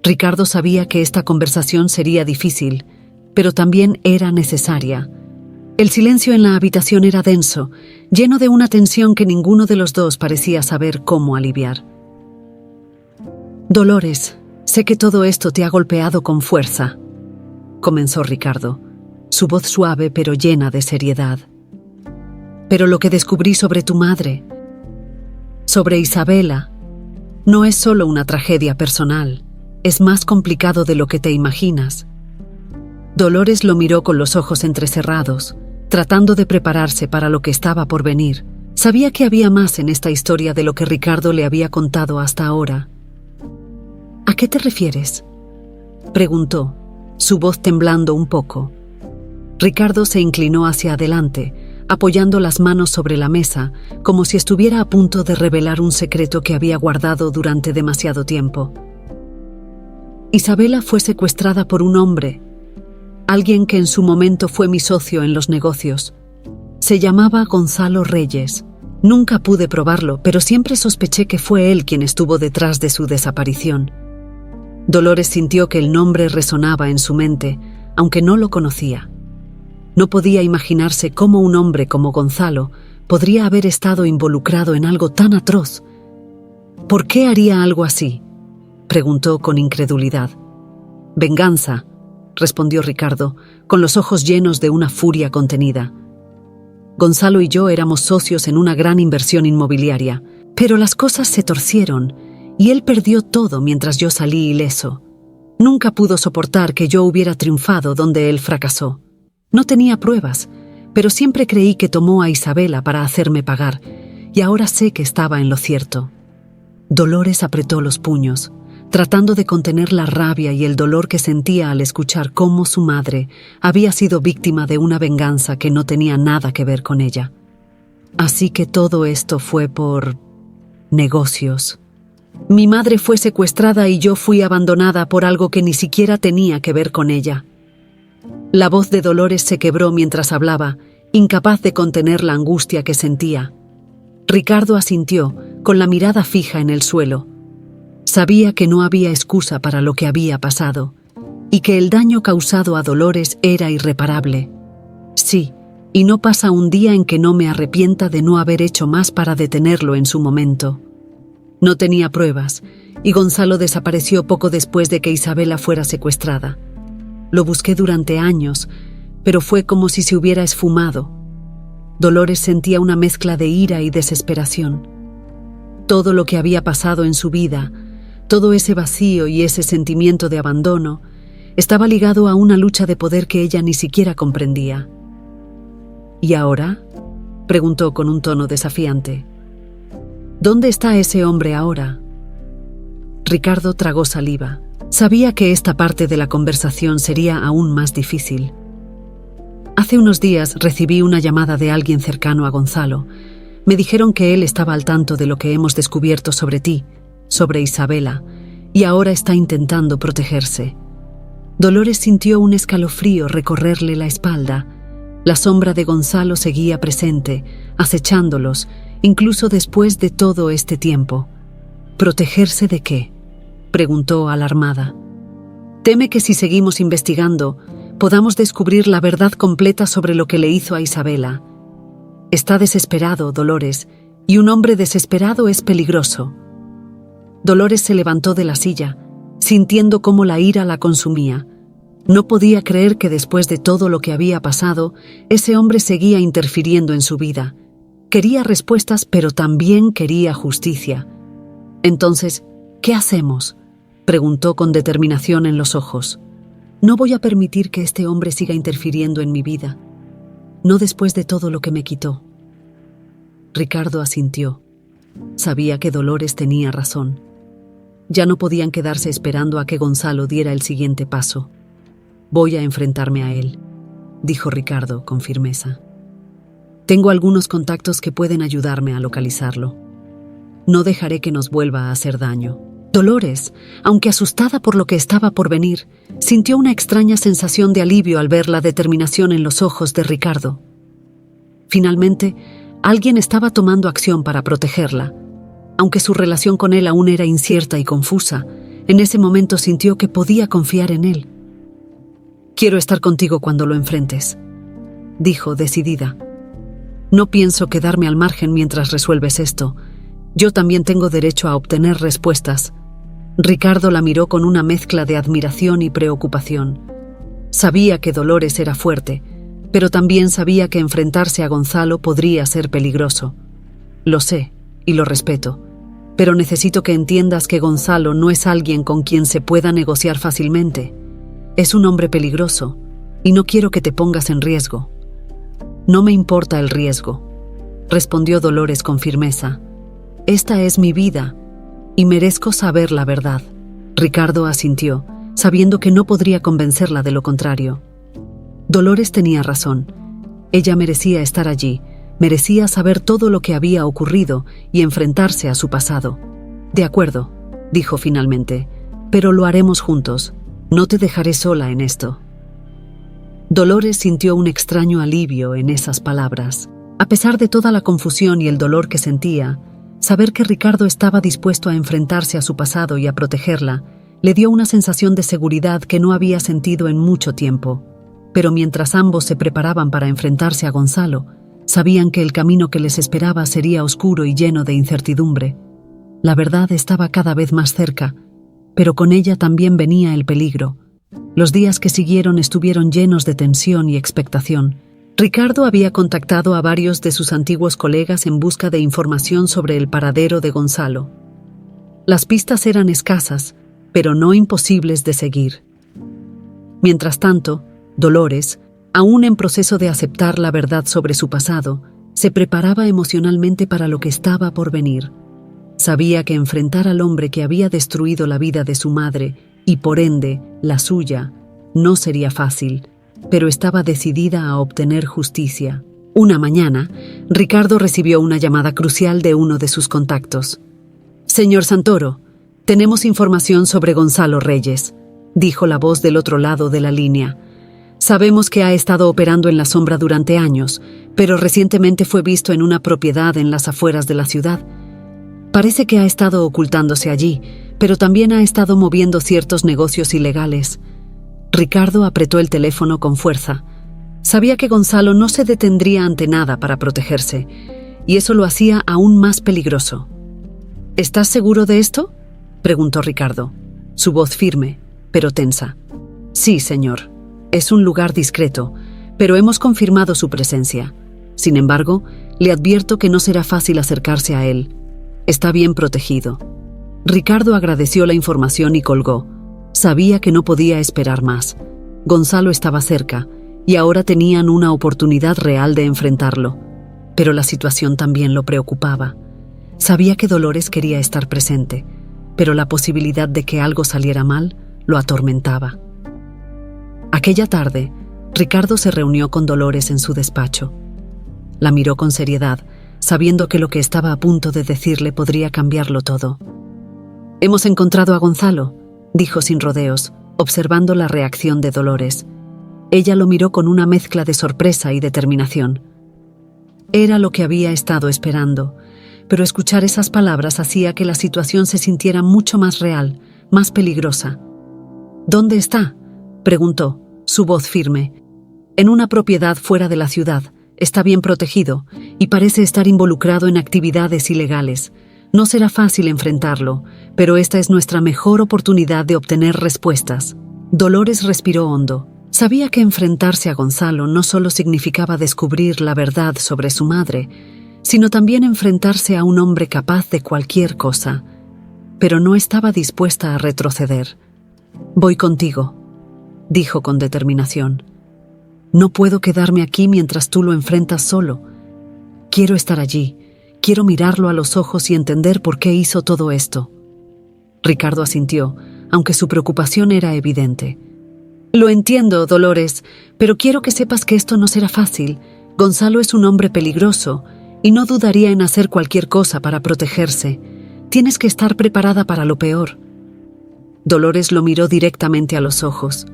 A: Ricardo sabía que esta conversación sería difícil, pero también era necesaria. El silencio en la habitación era denso, lleno de una tensión que ninguno de los dos parecía saber cómo aliviar. «Dolores, sé que todo esto te ha golpeado con fuerza», comenzó Ricardo, su voz suave pero llena de seriedad. «Pero lo que descubrí sobre tu madre, sobre Isabela, no es solo una tragedia personal, es más complicado de lo que te imaginas». Dolores lo miró con los ojos entrecerrados, tratando de prepararse para lo que estaba por venir. Sabía que había más en esta historia de lo que Ricardo le había contado hasta ahora. «¿A qué te refieres?», preguntó, su voz temblando un poco. Ricardo se inclinó hacia adelante, apoyando las manos sobre la mesa, como si estuviera a punto de revelar un secreto que había guardado durante demasiado tiempo. Isabela fue secuestrada por un hombre, alguien que en su momento fue mi socio en los negocios. Se llamaba Gonzalo Reyes. Nunca pude probarlo, pero siempre sospeché que fue él quien estuvo detrás de su desaparición. Dolores sintió que el nombre resonaba en su mente, aunque no lo conocía. No podía imaginarse cómo un hombre como Gonzalo podría haber estado involucrado en algo tan atroz. «¿Por qué haría algo así?», preguntó con incredulidad. «Venganza», respondió Ricardo, con los ojos llenos de una furia contenida. «Gonzalo y yo éramos socios en una gran inversión inmobiliaria, pero las cosas se torcieron y él perdió todo mientras yo salí ileso. Nunca pudo soportar que yo hubiera triunfado donde él fracasó. No tenía pruebas, pero siempre creí que tomó a Isabela para hacerme pagar, y ahora sé que estaba en lo cierto». Dolores apretó los puños, tratando de contener la rabia y el dolor que sentía al escuchar cómo su madre había sido víctima de una venganza que no tenía nada que ver con ella. «Así que todo esto fue por negocios. Mi madre fue secuestrada y yo fui abandonada por algo que ni siquiera tenía que ver con ella». La voz de Dolores se quebró mientras hablaba, incapaz de contener la angustia que sentía. Ricardo asintió, con la mirada fija en el suelo. Sabía que no había excusa para lo que había pasado, y que el daño causado a Dolores era irreparable. «Sí, y no pasa un día en que no me arrepienta de no haber hecho más para detenerlo en su momento». No tenía pruebas, y Gonzalo desapareció poco después de que Isabela fuera secuestrada. Lo busqué durante años, pero fue como si se hubiera esfumado. Dolores sentía una mezcla de ira y desesperación. Todo lo que había pasado en su vida, todo ese vacío y ese sentimiento de abandono, estaba ligado a una lucha de poder que ella ni siquiera comprendía. «¿Y ahora?», preguntó con un tono desafiante. «¿Dónde está ese hombre ahora?». Ricardo tragó saliva. Sabía que esta parte de la conversación sería aún más difícil. «Hace unos días recibí una llamada de alguien cercano a Gonzalo. Me dijeron que él estaba al tanto de lo que hemos descubierto sobre ti, sobre Isabela, y ahora está intentando protegerse». Dolores sintió un escalofrío recorrerle la espalda. La sombra de Gonzalo seguía presente, acechándolos, incluso después de todo este tiempo. «¿Protegerse de qué?», preguntó alarmada. «Teme que si seguimos investigando, podamos descubrir la verdad completa sobre lo que le hizo a Isabela. Está desesperado, Dolores, y un hombre desesperado es peligroso». Dolores se levantó de la silla, sintiendo cómo la ira la consumía. No podía creer que después de todo lo que había pasado, ese hombre seguía interfiriendo en su vida. Quería respuestas, pero también quería justicia. «Entonces, ¿qué hacemos?», preguntó con determinación en los ojos. «No voy a permitir que este hombre siga interfiriendo en mi vida. No después de todo lo que me quitó». Ricardo asintió. Sabía que Dolores tenía razón. Ya no podían quedarse esperando a que Gonzalo diera el siguiente paso. «Voy a enfrentarme a él», dijo Ricardo con firmeza. «Tengo algunos contactos que pueden ayudarme a localizarlo. No dejaré que nos vuelva a hacer daño». Dolores, aunque asustada por lo que estaba por venir, sintió una extraña sensación de alivio al ver la determinación en los ojos de Ricardo. Finalmente, alguien estaba tomando acción para protegerla. Aunque su relación con él aún era incierta y confusa, en ese momento sintió que podía confiar en él. «Quiero estar contigo cuando lo enfrentes», dijo decidida. «No pienso quedarme al margen mientras resuelves esto. Yo también tengo derecho a obtener respuestas». Ricardo la miró con una mezcla de admiración y preocupación. Sabía que Dolores era fuerte, pero también sabía que enfrentarse a Gonzalo podría ser peligroso. «Lo sé, y lo respeto, pero necesito que entiendas que Gonzalo no es alguien con quien se pueda negociar fácilmente. Es un hombre peligroso, y no quiero que te pongas en riesgo». «No me importa el riesgo», respondió Dolores con firmeza. «Esta es mi vida, y merezco saber la verdad». Ricardo asintió, sabiendo que no podría convencerla de lo contrario. Dolores tenía razón. Ella merecía estar allí, merecía saber todo lo que había ocurrido y enfrentarse a su pasado. «De acuerdo», dijo finalmente, «pero lo haremos juntos. No te dejaré sola en esto». Dolores sintió un extraño alivio en esas palabras. A pesar de toda la confusión y el dolor que sentía, saber que Ricardo estaba dispuesto a enfrentarse a su pasado y a protegerla le dio una sensación de seguridad que no había sentido en mucho tiempo. Pero mientras ambos se preparaban para enfrentarse a Gonzalo, sabían que el camino que les esperaba sería oscuro y lleno de incertidumbre. La verdad estaba cada vez más cerca, pero con ella también venía el peligro. Los días que siguieron estuvieron llenos de tensión y expectación. Ricardo había contactado a varios de sus antiguos colegas en busca de información sobre el paradero de Gonzalo. Las pistas eran escasas, pero no imposibles de seguir. Mientras tanto, Dolores, aún en proceso de aceptar la verdad sobre su pasado, se preparaba emocionalmente para lo que estaba por venir. Sabía que enfrentar al hombre que había destruido la vida de su madre, y por ende, la suya, no sería fácil, pero estaba decidida a obtener justicia. Una mañana, Ricardo recibió una llamada crucial de uno de sus contactos. «Señor Santoro, tenemos información sobre Gonzalo Reyes», dijo la voz del otro lado de la línea. «Sabemos que ha estado operando en la sombra durante años, pero recientemente fue visto en una propiedad en las afueras de la ciudad. Parece que ha estado ocultándose allí, pero también ha estado moviendo ciertos negocios ilegales». Ricardo apretó el teléfono con fuerza. Sabía que Gonzalo no se detendría ante nada para protegerse, y eso lo hacía aún más peligroso. «¿Estás seguro de esto?», preguntó Ricardo, su voz firme, pero tensa. «Sí, señor. Es un lugar discreto, pero hemos confirmado su presencia. Sin embargo, le advierto que no será fácil acercarse a él. Está bien protegido». Ricardo agradeció la información y colgó. Sabía que no podía esperar más. Gonzalo estaba cerca, y ahora tenían una oportunidad real de enfrentarlo. Pero la situación también lo preocupaba. Sabía que Dolores quería estar presente, pero la posibilidad de que algo saliera mal lo atormentaba. Aquella tarde, Ricardo se reunió con Dolores en su despacho. La miró con seriedad, sabiendo que lo que estaba a punto de decirle podría cambiarlo todo. «Hemos encontrado a Gonzalo», dijo sin rodeos, observando la reacción de Dolores. Ella lo miró con una mezcla de sorpresa y determinación. Era lo que había estado esperando, pero escuchar esas palabras hacía que la situación se sintiera mucho más real, más peligrosa. «¿Dónde está?», preguntó, su voz firme. «En una propiedad fuera de la ciudad. Está bien protegido y parece estar involucrado en actividades ilegales. No será fácil enfrentarlo, pero esta es nuestra mejor oportunidad de obtener respuestas». Dolores respiró hondo. Sabía que enfrentarse a Gonzalo no solo significaba descubrir la verdad sobre su madre, sino también enfrentarse a un hombre capaz de cualquier cosa. Pero no estaba dispuesta a retroceder. «Voy contigo», dijo con determinación. «No puedo quedarme aquí mientras tú lo enfrentas solo. Quiero estar allí, Quiero mirarlo a los ojos y entender por qué hizo todo esto. Ricardo asintió, aunque su preocupación era evidente. Lo entiendo, Dolores, pero quiero que sepas que esto no será fácil. Gonzalo es un hombre peligroso y no dudaría en hacer cualquier cosa para protegerse. Tienes que estar preparada para lo peor. Dolores lo miró directamente a los ojos.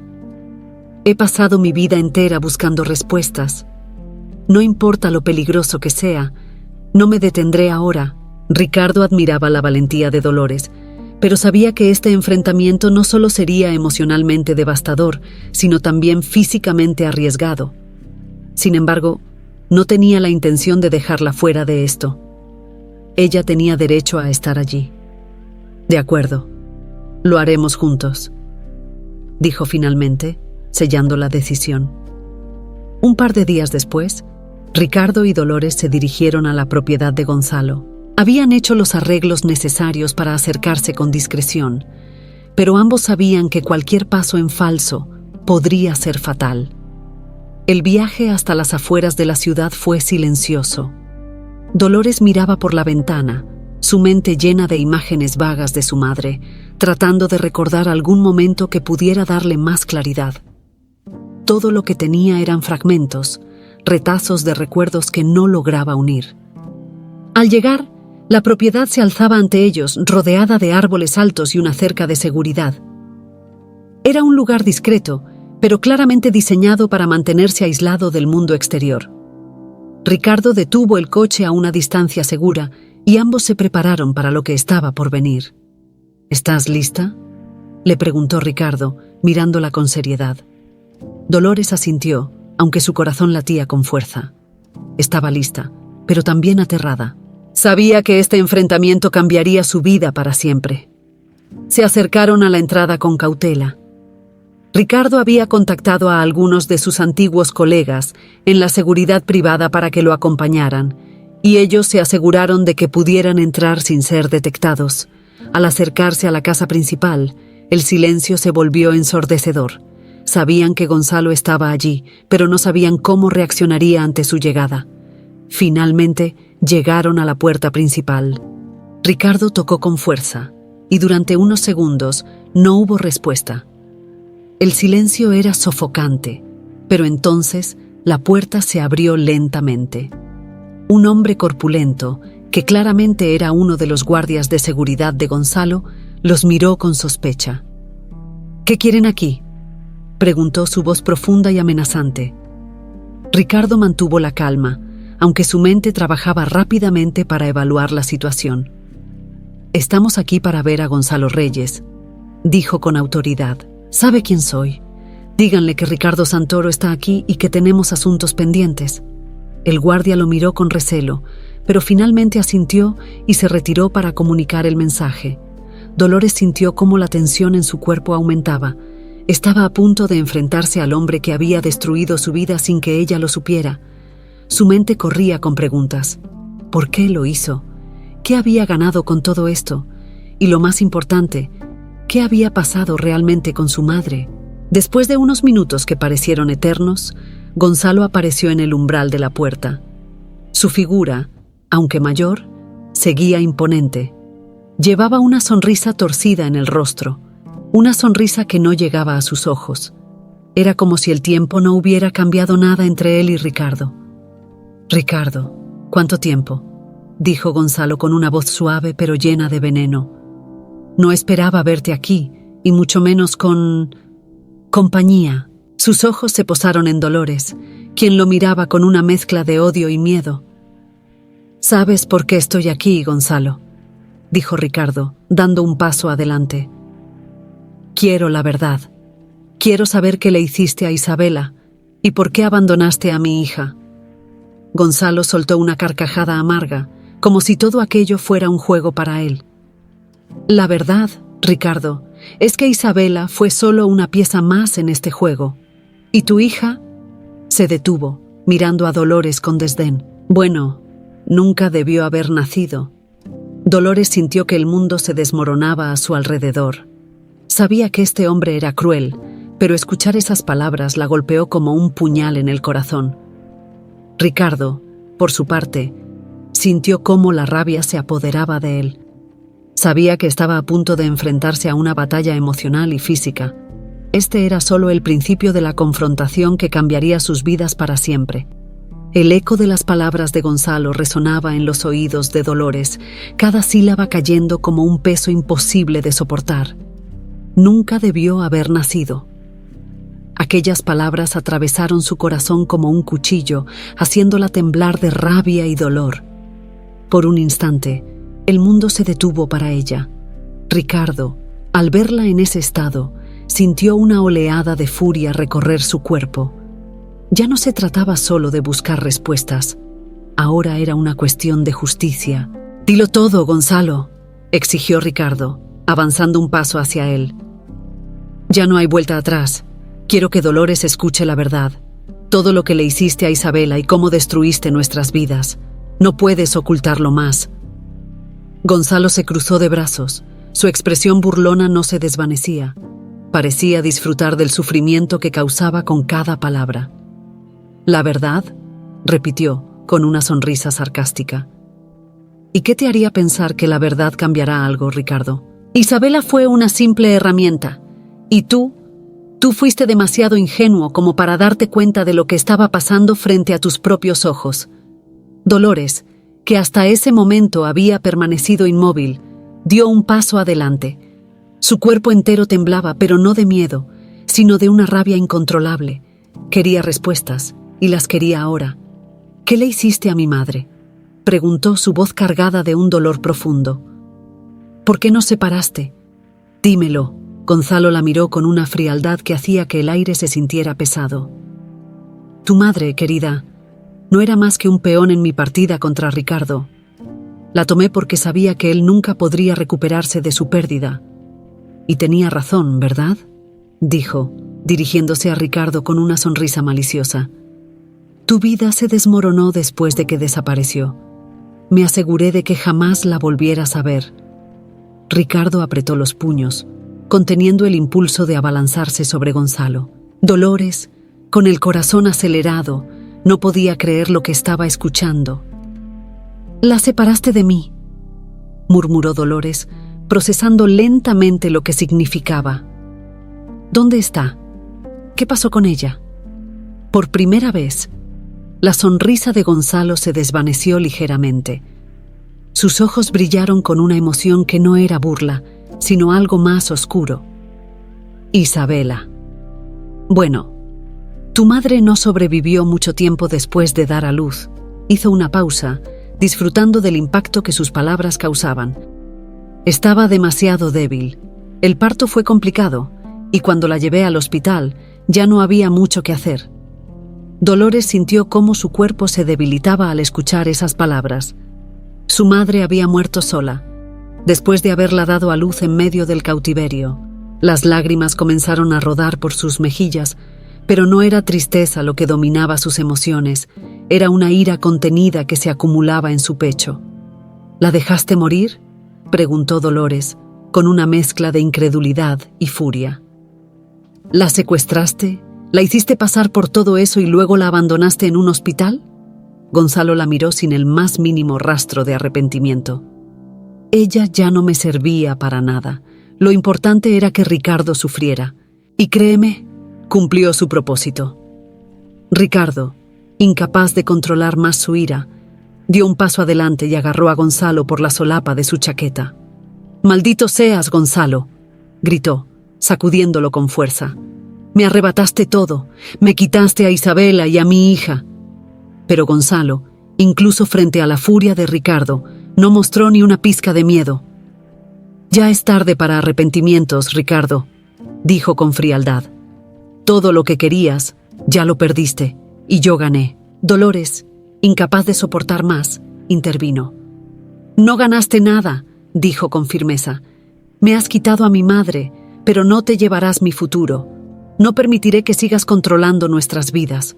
A: He pasado mi vida entera buscando respuestas. No importa lo peligroso que sea, no me detendré ahora. Ricardo admiraba la valentía de Dolores, pero sabía que este enfrentamiento no solo sería emocionalmente devastador, sino también físicamente arriesgado. Sin embargo, no tenía la intención de dejarla fuera de esto. Ella tenía derecho a estar allí. De acuerdo, lo haremos juntos, dijo finalmente, sellando la decisión. Un par de días después, Ricardo y Dolores se dirigieron a la propiedad de Gonzalo. Habían hecho los arreglos necesarios para acercarse con discreción, pero ambos sabían que cualquier paso en falso podría ser fatal. El viaje hasta las afueras de la ciudad fue silencioso. Dolores miraba por la ventana, su mente llena de imágenes vagas de su madre, tratando de recordar algún momento que pudiera darle más claridad. Todo lo que tenía eran fragmentos, retazos de recuerdos que no lograba unir. Al llegar, la propiedad se alzaba ante ellos, rodeada de árboles altos y una cerca de seguridad. Era un lugar discreto, pero claramente diseñado para mantenerse aislado del mundo exterior. Ricardo detuvo el coche a una distancia segura y ambos se prepararon para lo que estaba por venir. ¿Estás lista?, le preguntó Ricardo, mirándola con seriedad. Dolores asintió, aunque su corazón latía con fuerza. Estaba lista, pero también aterrada. Sabía que este enfrentamiento cambiaría su vida para siempre. Se acercaron a la entrada con cautela. Ricardo había contactado a algunos de sus antiguos colegas en la seguridad privada para que lo acompañaran, y ellos se aseguraron de que pudieran entrar sin ser detectados. Al acercarse a la casa principal, el silencio se volvió ensordecedor. Sabían que Gonzalo estaba allí, pero no sabían cómo reaccionaría ante su llegada. Finalmente, llegaron a la puerta principal. Ricardo tocó con fuerza, y durante unos segundos no hubo respuesta. El silencio era sofocante, pero entonces la puerta se abrió lentamente. Un hombre corpulento, que claramente era uno de los guardias de seguridad de Gonzalo, los miró con sospecha. ¿Qué quieren aquí?, preguntó su voz profunda y amenazante. Ricardo mantuvo la calma, aunque su mente trabajaba rápidamente para evaluar la situación. «Estamos aquí para ver a Gonzalo Reyes», dijo con autoridad. «Sabe quién soy. Díganle que Ricardo Santoro está aquí y que tenemos asuntos pendientes». El guardia lo miró con recelo, pero finalmente asintió y se retiró para comunicar el mensaje. Dolores sintió cómo la tensión en su cuerpo aumentaba. Estaba a punto de enfrentarse al hombre que había destruido su vida sin que ella lo supiera. Su mente corría con preguntas. ¿Por qué lo hizo? ¿Qué había ganado con todo esto? Y lo más importante, ¿qué había pasado realmente con su madre? Después de unos minutos que parecieron eternos, Gonzalo apareció en el umbral de la puerta. Su figura, aunque mayor, seguía imponente. Llevaba una sonrisa torcida en el rostro, una sonrisa que no llegaba a sus ojos. Era como si el tiempo no hubiera cambiado nada entre él y Ricardo. «Ricardo, ¿cuánto tiempo?», dijo Gonzalo con una voz suave pero llena de veneno. «No esperaba verte aquí, y mucho menos con compañía». Sus ojos se posaron en Dolores, quien lo miraba con una mezcla de odio y miedo. «¿Sabes por qué estoy aquí, Gonzalo?», dijo Ricardo, dando un paso adelante. «Quiero la verdad. Quiero saber qué le hiciste a Isabela y por qué abandonaste a mi hija». Gonzalo soltó una carcajada amarga, como si todo aquello fuera un juego para él. «La verdad, Ricardo, es que Isabela fue solo una pieza más en este juego. ¿Y tu hija?». Se detuvo, mirando a Dolores con desdén. «Bueno, nunca debió haber nacido». Dolores sintió que el mundo se desmoronaba a su alrededor. Sabía que este hombre era cruel, pero escuchar esas palabras la golpeó como un puñal en el corazón. Ricardo, por su parte, Sintió cómo la rabia se apoderaba de él. Sabía que estaba a punto de enfrentarse a una batalla emocional y física. Este era solo el principio de la confrontación que cambiaría sus vidas para siempre. El eco de las palabras de Gonzalo resonaba en los oídos de Dolores, cada sílaba cayendo como un peso imposible de soportar. Nunca debió haber nacido. Aquellas palabras atravesaron su corazón como un cuchillo, haciéndola temblar de rabia y dolor. Por un instante, el mundo se detuvo para ella. Ricardo, al verla en ese estado, sintió una oleada de furia recorrer su cuerpo. Ya no se trataba solo de buscar respuestas. Ahora era una cuestión de justicia. «Dilo todo, Gonzalo», exigió Ricardo, avanzando un paso hacia él. «Ya no hay vuelta atrás. Quiero que Dolores escuche la verdad. Todo lo que le hiciste a Isabela y cómo destruiste nuestras vidas. No puedes ocultarlo más». Gonzalo se cruzó de brazos. Su expresión burlona no se desvanecía. Parecía disfrutar del sufrimiento que causaba con cada palabra. «¿La verdad?», repitió, con una sonrisa sarcástica. «¿Y qué te haría pensar que la verdad cambiará algo, Ricardo? Isabela fue una simple herramienta. Y tú fuiste demasiado ingenuo como para darte cuenta de lo que estaba pasando frente a tus propios ojos». Dolores, que hasta ese momento había permanecido inmóvil, dio un paso adelante. Su cuerpo entero temblaba, pero no de miedo, sino de una rabia incontrolable. Quería respuestas, y las quería ahora. «¿Qué le hiciste a mi madre?», preguntó, su voz cargada de un dolor profundo. «¿Por qué nos separaste? Dímelo». Gonzalo la miró con una frialdad que hacía que el aire se sintiera pesado. «Tu madre, querida, no era más que un peón en mi partida contra Ricardo. La tomé porque sabía que él nunca podría recuperarse de su pérdida. Y tenía razón, ¿verdad?», dijo, dirigiéndose a Ricardo con una sonrisa maliciosa. «Tu vida se desmoronó después de que desapareció. Me aseguré de que jamás la volvieras a ver». Ricardo apretó los puños, conteniendo el impulso de abalanzarse sobre Gonzalo. Dolores, con el corazón acelerado, no podía creer lo que estaba escuchando. «La separaste de mí», murmuró Dolores, procesando lentamente lo que significaba. «¿Dónde está? ¿Qué pasó con ella?». Por primera vez, la sonrisa de Gonzalo se desvaneció ligeramente. Sus ojos brillaron con una emoción que no era burla, sino algo más oscuro. «Isabela. Bueno, tu madre no sobrevivió mucho tiempo después de dar a luz». Hizo una pausa, disfrutando del impacto que sus palabras causaban. «Estaba demasiado débil. El parto fue complicado, y cuando la llevé al hospital, ya no había mucho que hacer». Dolores sintió cómo su cuerpo se debilitaba al escuchar esas palabras. Su madre había muerto sola, después de haberla dado a luz en medio del cautiverio. Las lágrimas comenzaron a rodar por sus mejillas, pero no era tristeza lo que dominaba sus emociones, era una ira contenida que se acumulaba en su pecho. «¿La dejaste morir?», preguntó Dolores, con una mezcla de incredulidad y furia. «¿La secuestraste? ¿La hiciste pasar por todo eso y luego la abandonaste en un hospital?». Gonzalo la miró sin el más mínimo rastro de arrepentimiento. «Ella ya no me servía para nada. Lo importante era que Ricardo sufriera. Y créeme, cumplió su propósito». Ricardo, incapaz de controlar más su ira, dio un paso adelante y agarró a Gonzalo por la solapa de su chaqueta. «Maldito seas, Gonzalo», gritó, sacudiéndolo con fuerza. «Me arrebataste todo, me quitaste a Isabela y a mi hija». Pero Gonzalo, incluso frente a la furia de Ricardo, no mostró ni una pizca de miedo. «Ya es tarde para arrepentimientos, Ricardo», dijo con frialdad. «Todo lo que querías, ya lo perdiste, y yo gané». Dolores, incapaz de soportar más, intervino. «No ganaste nada», dijo con firmeza. «Me has quitado a mi madre, pero no te llevarás mi futuro. No permitiré que sigas controlando nuestras vidas».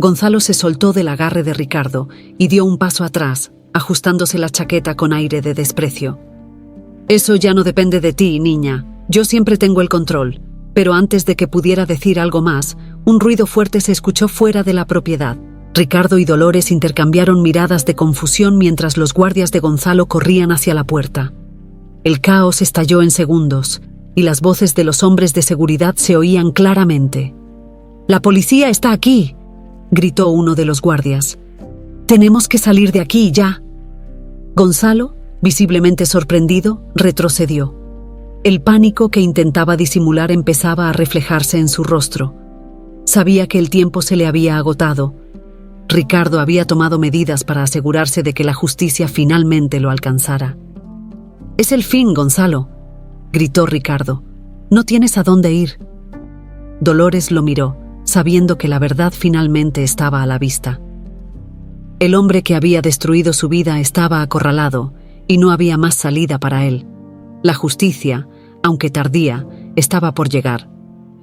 A: Gonzalo se soltó del agarre de Ricardo y dio un paso atrás, ajustándose la chaqueta con aire de desprecio. «Eso ya no depende de ti, niña. Yo siempre tengo el control». Pero antes de que pudiera decir algo más, un ruido fuerte se escuchó fuera de la propiedad. Ricardo y Dolores intercambiaron miradas de confusión mientras los guardias de Gonzalo corrían hacia la puerta. El caos estalló en segundos, y las voces de los hombres de seguridad se oían claramente. «¡La policía está aquí!», gritó uno de los guardias. «Tenemos que salir de aquí ya». Gonzalo, visiblemente sorprendido, retrocedió. El pánico que intentaba disimular empezaba a reflejarse en su rostro. Sabía que el tiempo se le había agotado. Ricardo había tomado medidas para asegurarse de que la justicia finalmente lo alcanzara. «Es el fin, Gonzalo», gritó Ricardo. «No tienes a dónde ir». Dolores lo miró, sabiendo que la verdad finalmente estaba a la vista. El hombre que había destruido su vida estaba acorralado y no había más salida para él. La justicia, aunque tardía, estaba por llegar.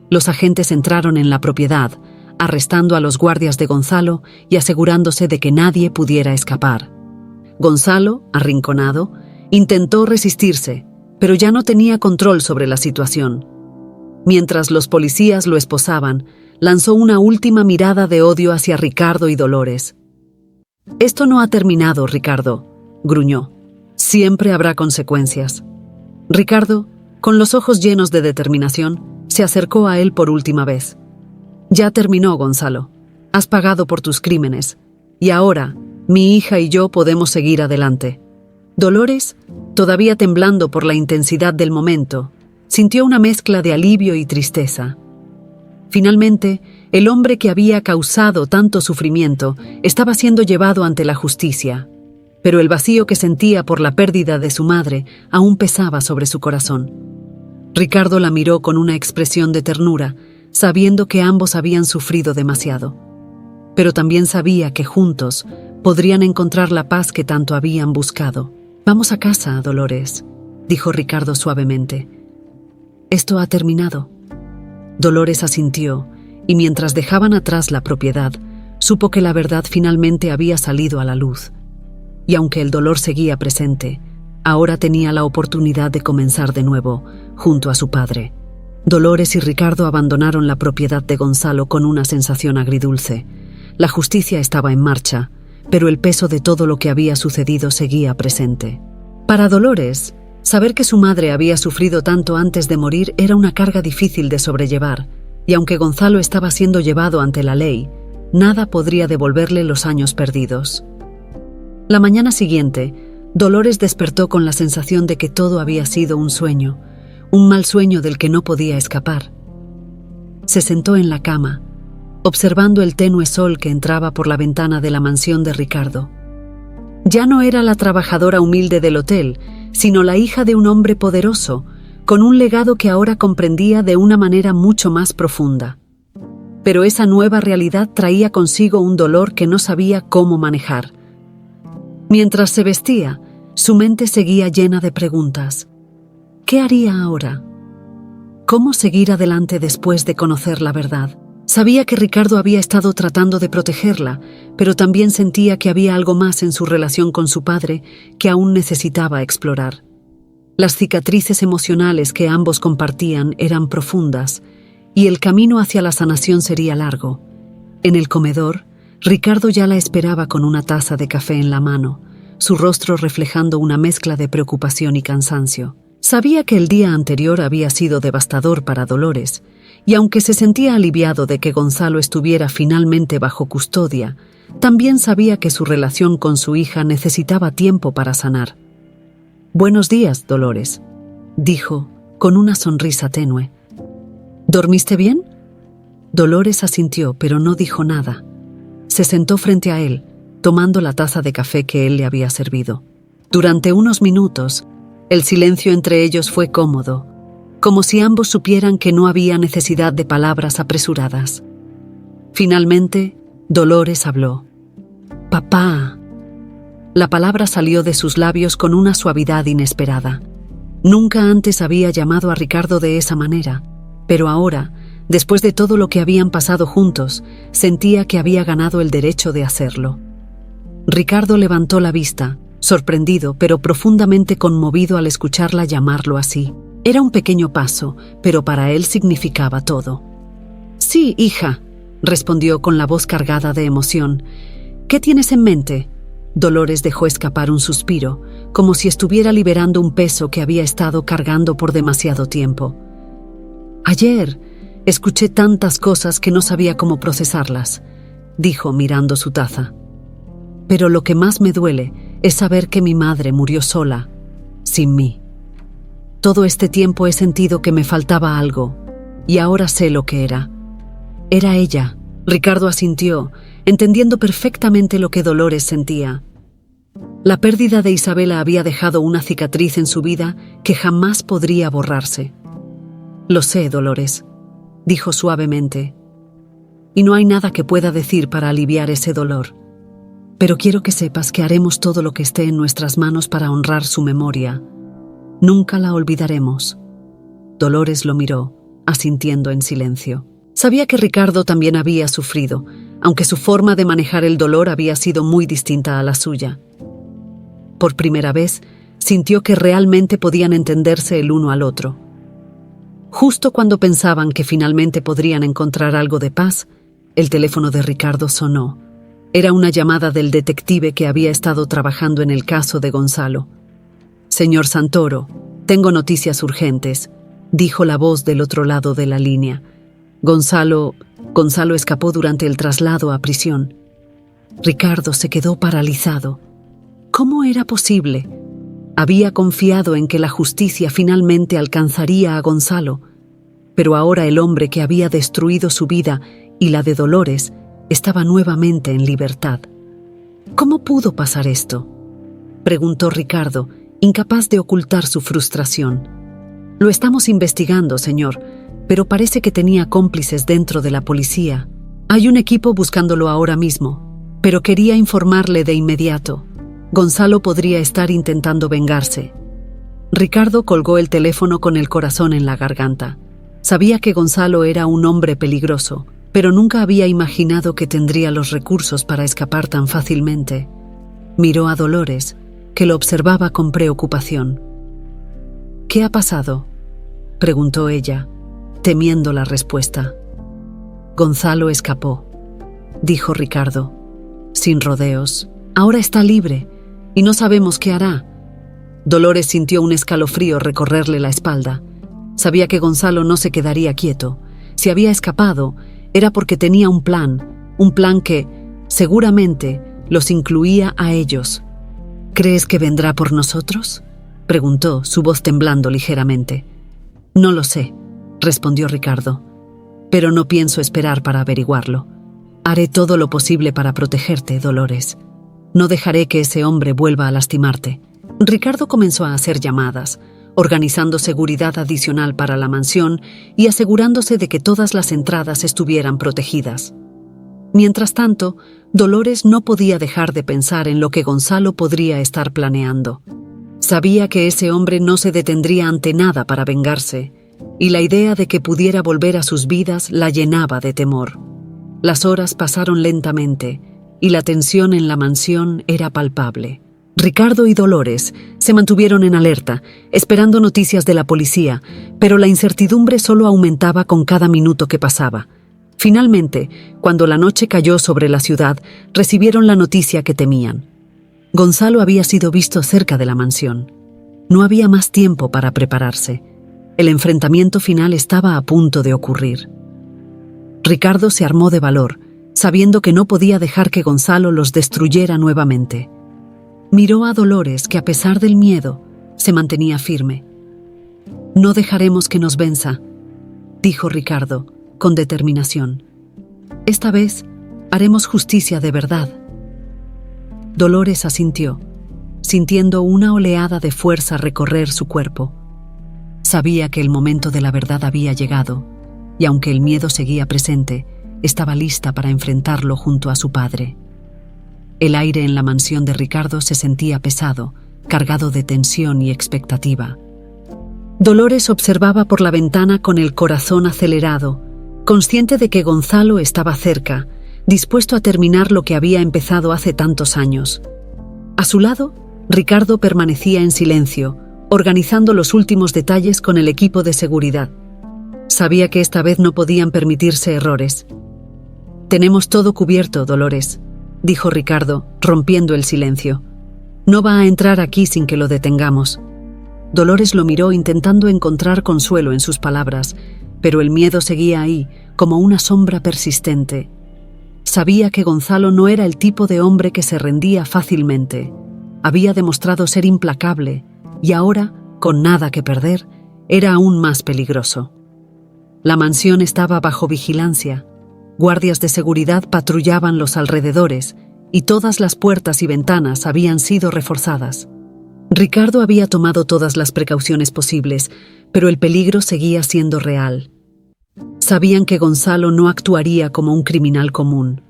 A: Los agentes entraron en la propiedad, arrestando a los guardias de Gonzalo y asegurándose de que nadie pudiera escapar. Gonzalo, arrinconado, intentó resistirse, pero ya no tenía control sobre la situación. Mientras los policías lo esposaban, lanzó una última mirada de odio hacia Ricardo y Dolores. «Esto no ha terminado, Ricardo», gruñó. «Siempre habrá consecuencias». Ricardo, con los ojos llenos de determinación, se acercó a él por última vez. «Ya terminó, Gonzalo. Has pagado por tus crímenes. Y ahora, mi hija y yo podemos seguir adelante». Dolores, todavía temblando por la intensidad del momento, sintió una mezcla de alivio y tristeza. Finalmente, el hombre que había causado tanto sufrimiento estaba siendo llevado ante la justicia, pero el vacío que sentía por la pérdida de su madre aún pesaba sobre su corazón. Ricardo la miró con una expresión de ternura, sabiendo que ambos habían sufrido demasiado. Pero también sabía que juntos podrían encontrar la paz que tanto habían buscado. «Vamos a casa, Dolores», dijo Ricardo suavemente. «Esto ha terminado». Dolores asintió, y mientras dejaban atrás la propiedad, supo que la verdad finalmente había salido a la luz. Y aunque el dolor seguía presente, ahora tenía la oportunidad de comenzar de nuevo, junto a su padre. Dolores y Ricardo abandonaron la propiedad de Gonzalo con una sensación agridulce. La justicia estaba en marcha, pero el peso de todo lo que había sucedido seguía presente. Para Dolores, saber que su madre había sufrido tanto antes de morir era una carga difícil de sobrellevar, y aunque Gonzalo estaba siendo llevado ante la ley, nada podría devolverle los años perdidos. La mañana siguiente, Dolores despertó con la sensación de que todo había sido un sueño, un mal sueño del que no podía escapar. Se sentó en la cama, observando el tenue sol que entraba por la ventana de la mansión de Ricardo. Ya no era la trabajadora humilde del hotel, sino la hija de un hombre poderoso, con un legado que ahora comprendía de una manera mucho más profunda. Pero esa nueva realidad traía consigo un dolor que no sabía cómo manejar. Mientras se vestía, su mente seguía llena de preguntas. ¿Qué haría ahora? ¿Cómo seguir adelante después de conocer la verdad? Sabía que Ricardo había estado tratando de protegerla, pero también sentía que había algo más en su relación con su padre que aún necesitaba explorar. Las cicatrices emocionales que ambos compartían eran profundas, y el camino hacia la sanación sería largo. En el comedor, Ricardo ya la esperaba con una taza de café en la mano, su rostro reflejando una mezcla de preocupación y cansancio. Sabía que el día anterior había sido devastador para Dolores, y aunque se sentía aliviado de que Gonzalo estuviera finalmente bajo custodia, también sabía que su relación con su hija necesitaba tiempo para sanar. «Buenos días, Dolores», dijo, con una sonrisa tenue. «¿Dormiste bien?» Dolores asintió, pero no dijo nada. Se sentó frente a él, tomando la taza de café que él le había servido. Durante unos minutos, el silencio entre ellos fue cómodo, como si ambos supieran que no había necesidad de palabras apresuradas. Finalmente, Dolores habló. «Papá». La palabra salió de sus labios con una suavidad inesperada. Nunca antes había llamado a Ricardo de esa manera, pero ahora, después de todo lo que habían pasado juntos, sentía que había ganado el derecho de hacerlo. Ricardo levantó la vista, sorprendido pero profundamente conmovido al escucharla llamarlo así. Era un pequeño paso, pero para él significaba todo. «Sí, hija», respondió con la voz cargada de emoción. ¿Qué tienes en mente? Dolores dejó escapar un suspiro, como si estuviera liberando un peso que había estado cargando por demasiado tiempo. Ayer escuché tantas cosas que no sabía cómo procesarlas, dijo mirando su taza. Pero lo que más me duele es saber que mi madre murió sola, sin mí. Todo este tiempo he sentido que me faltaba algo, y ahora sé lo que era. Era ella. Ricardo asintió, entendiendo perfectamente lo que Dolores sentía. La pérdida de Isabela había dejado una cicatriz en su vida que jamás podría borrarse. Lo sé, Dolores, dijo suavemente, y no hay nada que pueda decir para aliviar ese dolor. Pero quiero que sepas que haremos todo lo que esté en nuestras manos para honrar su memoria. Nunca la olvidaremos. Dolores lo miró, asintiendo en silencio. Sabía que Ricardo también había sufrido, aunque su forma de manejar el dolor había sido muy distinta a la suya. Por primera vez, sintió que realmente podían entenderse el uno al otro. Justo cuando pensaban que finalmente podrían encontrar algo de paz, el teléfono de Ricardo sonó. Era una llamada del detective que había estado trabajando en el caso de Gonzalo. «Señor Santoro, tengo noticias urgentes», dijo la voz del otro lado de la línea. Gonzalo escapó durante el traslado a prisión. Ricardo se quedó paralizado. ¿Cómo era posible? Había confiado en que la justicia finalmente alcanzaría a Gonzalo, pero ahora el hombre que había destruido su vida y la de Dolores estaba nuevamente en libertad. ¿Cómo pudo pasar esto?, preguntó Ricardo, incapaz de ocultar su frustración. Lo estamos investigando, señor, pero parece que tenía cómplices dentro de la policía. Hay un equipo buscándolo ahora mismo, pero quería informarle de inmediato. Gonzalo podría estar intentando vengarse. Ricardo colgó el teléfono con el corazón en la garganta. Sabía que Gonzalo era un hombre peligroso, pero nunca había imaginado que tendría los recursos para escapar tan fácilmente. Miró a Dolores, que lo observaba con preocupación. «¿Qué ha pasado?», preguntó ella, temiendo la respuesta. «Gonzalo escapó», dijo Ricardo, sin rodeos. «Ahora está libre y no sabemos qué hará». Dolores sintió un escalofrío recorrerle la espalda. Sabía que Gonzalo no se quedaría quieto. Si había escapado, era porque tenía un plan que, seguramente, los incluía a ellos. «¿Crees que vendrá por nosotros?», preguntó, su voz temblando ligeramente. «No lo sé», respondió Ricardo, «pero no pienso esperar para averiguarlo. Haré todo lo posible para protegerte, Dolores. No dejaré que ese hombre vuelva a lastimarte». Ricardo comenzó a hacer llamadas, organizando seguridad adicional para la mansión y asegurándose de que todas las entradas estuvieran protegidas. Mientras tanto, Dolores no podía dejar de pensar en lo que Gonzalo podría estar planeando. Sabía que ese hombre no se detendría ante nada para vengarse, y la idea de que pudiera volver a sus vidas la llenaba de temor. Las horas pasaron lentamente, y la tensión en la mansión era palpable. Ricardo y Dolores se mantuvieron en alerta, esperando noticias de la policía, pero la incertidumbre solo aumentaba con cada minuto que pasaba. Finalmente, cuando la noche cayó sobre la ciudad, recibieron la noticia que temían. Gonzalo había sido visto cerca de la mansión. No había más tiempo para prepararse. El enfrentamiento final estaba a punto de ocurrir. Ricardo se armó de valor, sabiendo que no podía dejar que Gonzalo los destruyera nuevamente. Miró a Dolores, que a pesar del miedo, se mantenía firme. «No dejaremos que nos venza», dijo Ricardo, con determinación. «Esta vez haremos justicia de verdad». Dolores asintió, sintiendo una oleada de fuerza recorrer su cuerpo. Sabía que el momento de la verdad había llegado, y aunque el miedo seguía presente, estaba lista para enfrentarlo junto a su padre. El aire en la mansión de Ricardo se sentía pesado, cargado de tensión y expectativa. Dolores observaba por la ventana con el corazón acelerado, consciente de que Gonzalo estaba cerca, dispuesto a terminar lo que había empezado hace tantos años. A su lado, Ricardo permanecía en silencio, organizando los últimos detalles con el equipo de seguridad. Sabía que esta vez no podían permitirse errores. Tenemos todo cubierto, Dolores, dijo Ricardo, rompiendo el silencio. No va a entrar aquí sin que lo detengamos. Dolores lo miró intentando encontrar consuelo en sus palabras, pero el miedo seguía ahí, como una sombra persistente. Sabía que Gonzalo no era el tipo de hombre que se rendía fácilmente. Había demostrado ser implacable, y ahora, con nada que perder, era aún más peligroso. La mansión estaba bajo vigilancia. Guardias de seguridad patrullaban los alrededores, y todas las puertas y ventanas habían sido reforzadas. Ricardo había tomado todas las precauciones posibles, pero el peligro seguía siendo real. Sabían que Gonzalo no actuaría como un criminal común.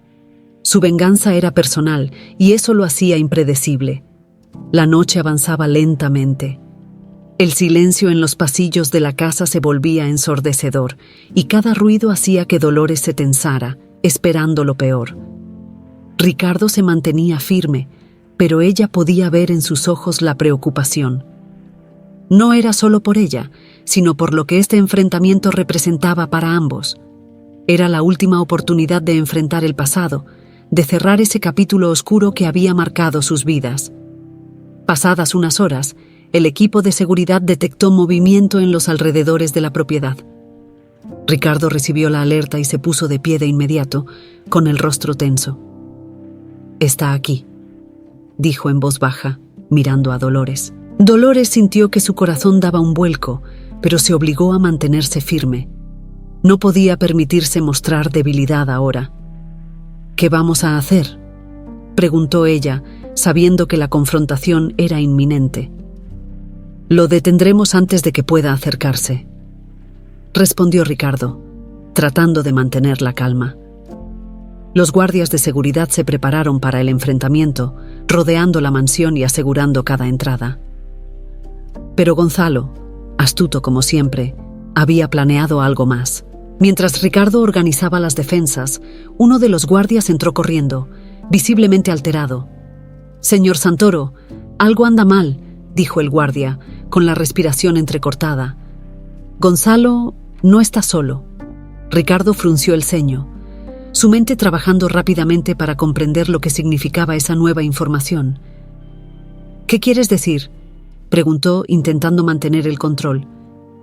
A: Su venganza era personal, y eso lo hacía impredecible. La noche avanzaba lentamente. El silencio en los pasillos de la casa se volvía ensordecedor, y cada ruido hacía que Dolores se tensara, esperando lo peor. Ricardo se mantenía firme, pero ella podía ver en sus ojos la preocupación. No era solo por ella, sino por lo que este enfrentamiento representaba para ambos. Era la última oportunidad de enfrentar el pasado, de cerrar ese capítulo oscuro que había marcado sus vidas. Pasadas unas horas, el equipo de seguridad detectó movimiento en los alrededores de la propiedad. Ricardo recibió la alerta y se puso de pie de inmediato, con el rostro tenso. «Está aquí», dijo en voz baja, mirando a Dolores. Dolores sintió que su corazón daba un vuelco, pero se obligó a mantenerse firme. No podía permitirse mostrar debilidad ahora. «¿Qué vamos a hacer?», preguntó ella, sabiendo que la confrontación era inminente. «Lo detendremos antes de que pueda acercarse», respondió Ricardo, tratando de mantener la calma. Los guardias de seguridad se prepararon para el enfrentamiento, rodeando la mansión y asegurando cada entrada. Pero Gonzalo, astuto como siempre, había planeado algo más. Mientras Ricardo organizaba las defensas, uno de los guardias entró corriendo, visiblemente alterado. «Señor Santoro, algo anda mal», dijo el guardia, con la respiración entrecortada. «Gonzalo no está solo». Ricardo frunció el ceño, su mente trabajando rápidamente para comprender lo que significaba esa nueva información. «¿Qué quieres decir?», preguntó, intentando mantener el control.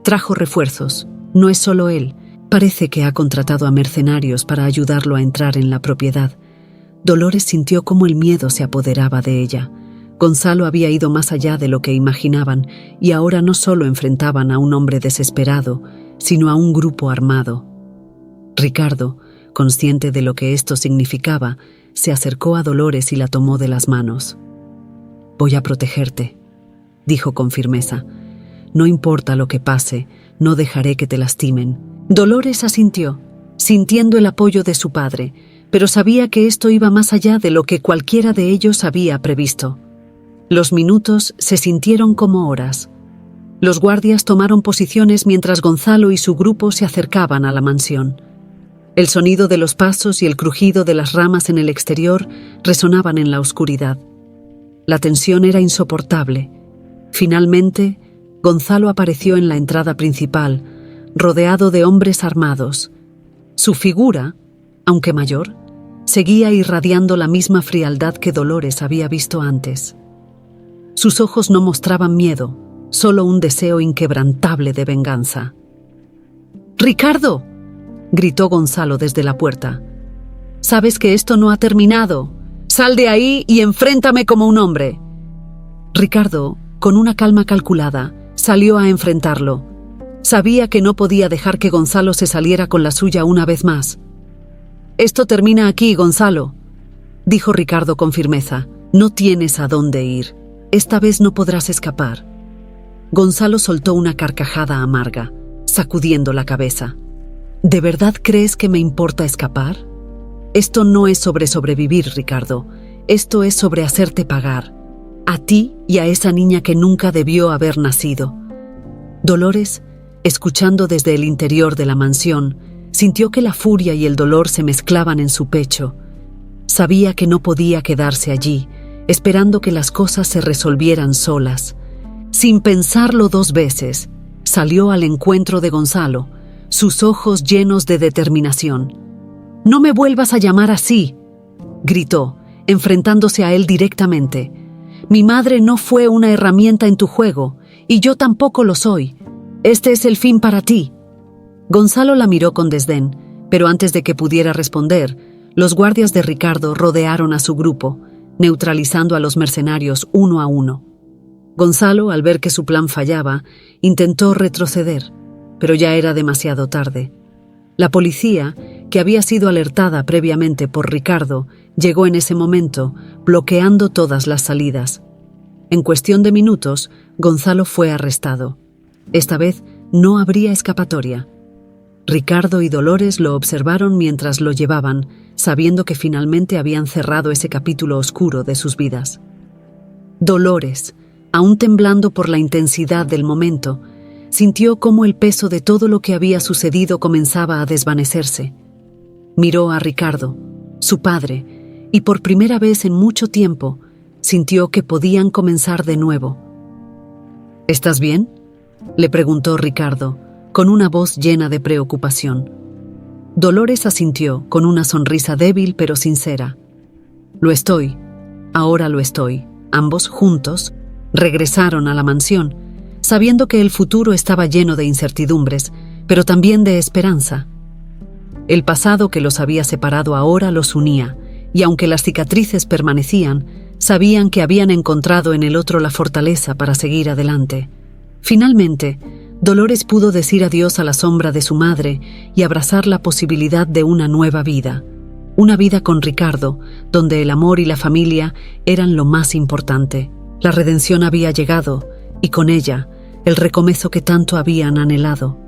A: «Trajo refuerzos. No es solo él. Parece que ha contratado a mercenarios para ayudarlo a entrar en la propiedad». Dolores sintió cómo el miedo se apoderaba de ella. Gonzalo había ido más allá de lo que imaginaban, y ahora no solo enfrentaban a un hombre desesperado, sino a un grupo armado. Ricardo, consciente de lo que esto significaba, se acercó a Dolores y la tomó de las manos. «Voy a protegerte», dijo con firmeza. «No importa lo que pase, no dejaré que te lastimen». Dolores asintió, sintiendo el apoyo de su padre, pero sabía que esto iba más allá de lo que cualquiera de ellos había previsto. Los minutos se sintieron como horas. Los guardias tomaron posiciones mientras Gonzalo y su grupo se acercaban a la mansión. El sonido de los pasos y el crujido de las ramas en el exterior resonaban en la oscuridad. La tensión era insoportable. Finalmente, Gonzalo apareció en la entrada principal, rodeado de hombres armados. Su figura, aunque mayor, seguía irradiando la misma frialdad que Dolores había visto antes. Sus ojos no mostraban miedo, solo un deseo inquebrantable de venganza. «¡Ricardo!», gritó Gonzalo desde la puerta. «Sabes que esto no ha terminado. Sal de ahí y enfréntame como un hombre». Ricardo, con una calma calculada, salió a enfrentarlo. Sabía que no podía dejar que Gonzalo se saliera con la suya una vez más. «Esto termina aquí, Gonzalo», dijo Ricardo con firmeza. «No tienes a dónde ir. Esta vez no podrás escapar». Gonzalo soltó una carcajada amarga, sacudiendo la cabeza. «¿De verdad crees que me importa escapar? Esto no es sobre sobrevivir, Ricardo. Esto es sobre hacerte pagar. A ti y a esa niña que nunca debió haber nacido». Dolores, escuchando desde el interior de la mansión, sintió que la furia y el dolor se mezclaban en su pecho. Sabía que no podía quedarse allí, esperando que las cosas se resolvieran solas. Sin pensarlo dos veces, salió al encuentro de Gonzalo, sus ojos llenos de determinación. «No me vuelvas a llamar así», gritó, enfrentándose a él directamente. «Mi madre no fue una herramienta en tu juego, y yo tampoco lo soy. Este es el fin para ti». Gonzalo la miró con desdén, pero antes de que pudiera responder, los guardias de Ricardo rodearon a su grupo, neutralizando a los mercenarios uno a uno. Gonzalo, al ver que su plan fallaba, intentó retroceder, pero ya era demasiado tarde. La policía, que había sido alertada previamente por Ricardo, llegó en ese momento, bloqueando todas las salidas. En cuestión de minutos, Gonzalo fue arrestado. Esta vez no habría escapatoria. Ricardo y Dolores lo observaron mientras lo llevaban, sabiendo que finalmente habían cerrado ese capítulo oscuro de sus vidas. Dolores, aún temblando por la intensidad del momento, sintió cómo el peso de todo lo que había sucedido comenzaba a desvanecerse. Miró a Ricardo, su padre, y por primera vez en mucho tiempo sintió que podían comenzar de nuevo. «¿Estás bien?», le preguntó Ricardo, con una voz llena de preocupación. Dolores asintió con una sonrisa débil pero sincera. «Lo estoy, ahora lo estoy». Ambos, juntos, regresaron a la mansión, sabiendo que el futuro estaba lleno de incertidumbres, pero también de esperanza. El pasado que los había separado ahora los unía, y aunque las cicatrices permanecían, sabían que habían encontrado en el otro la fortaleza para seguir adelante. Finalmente, Dolores pudo decir adiós a la sombra de su madre y abrazar la posibilidad de una nueva vida. Una vida con Ricardo, donde el amor y la familia eran lo más importante. La redención había llegado, y con ella, el recomienzo que tanto habían anhelado.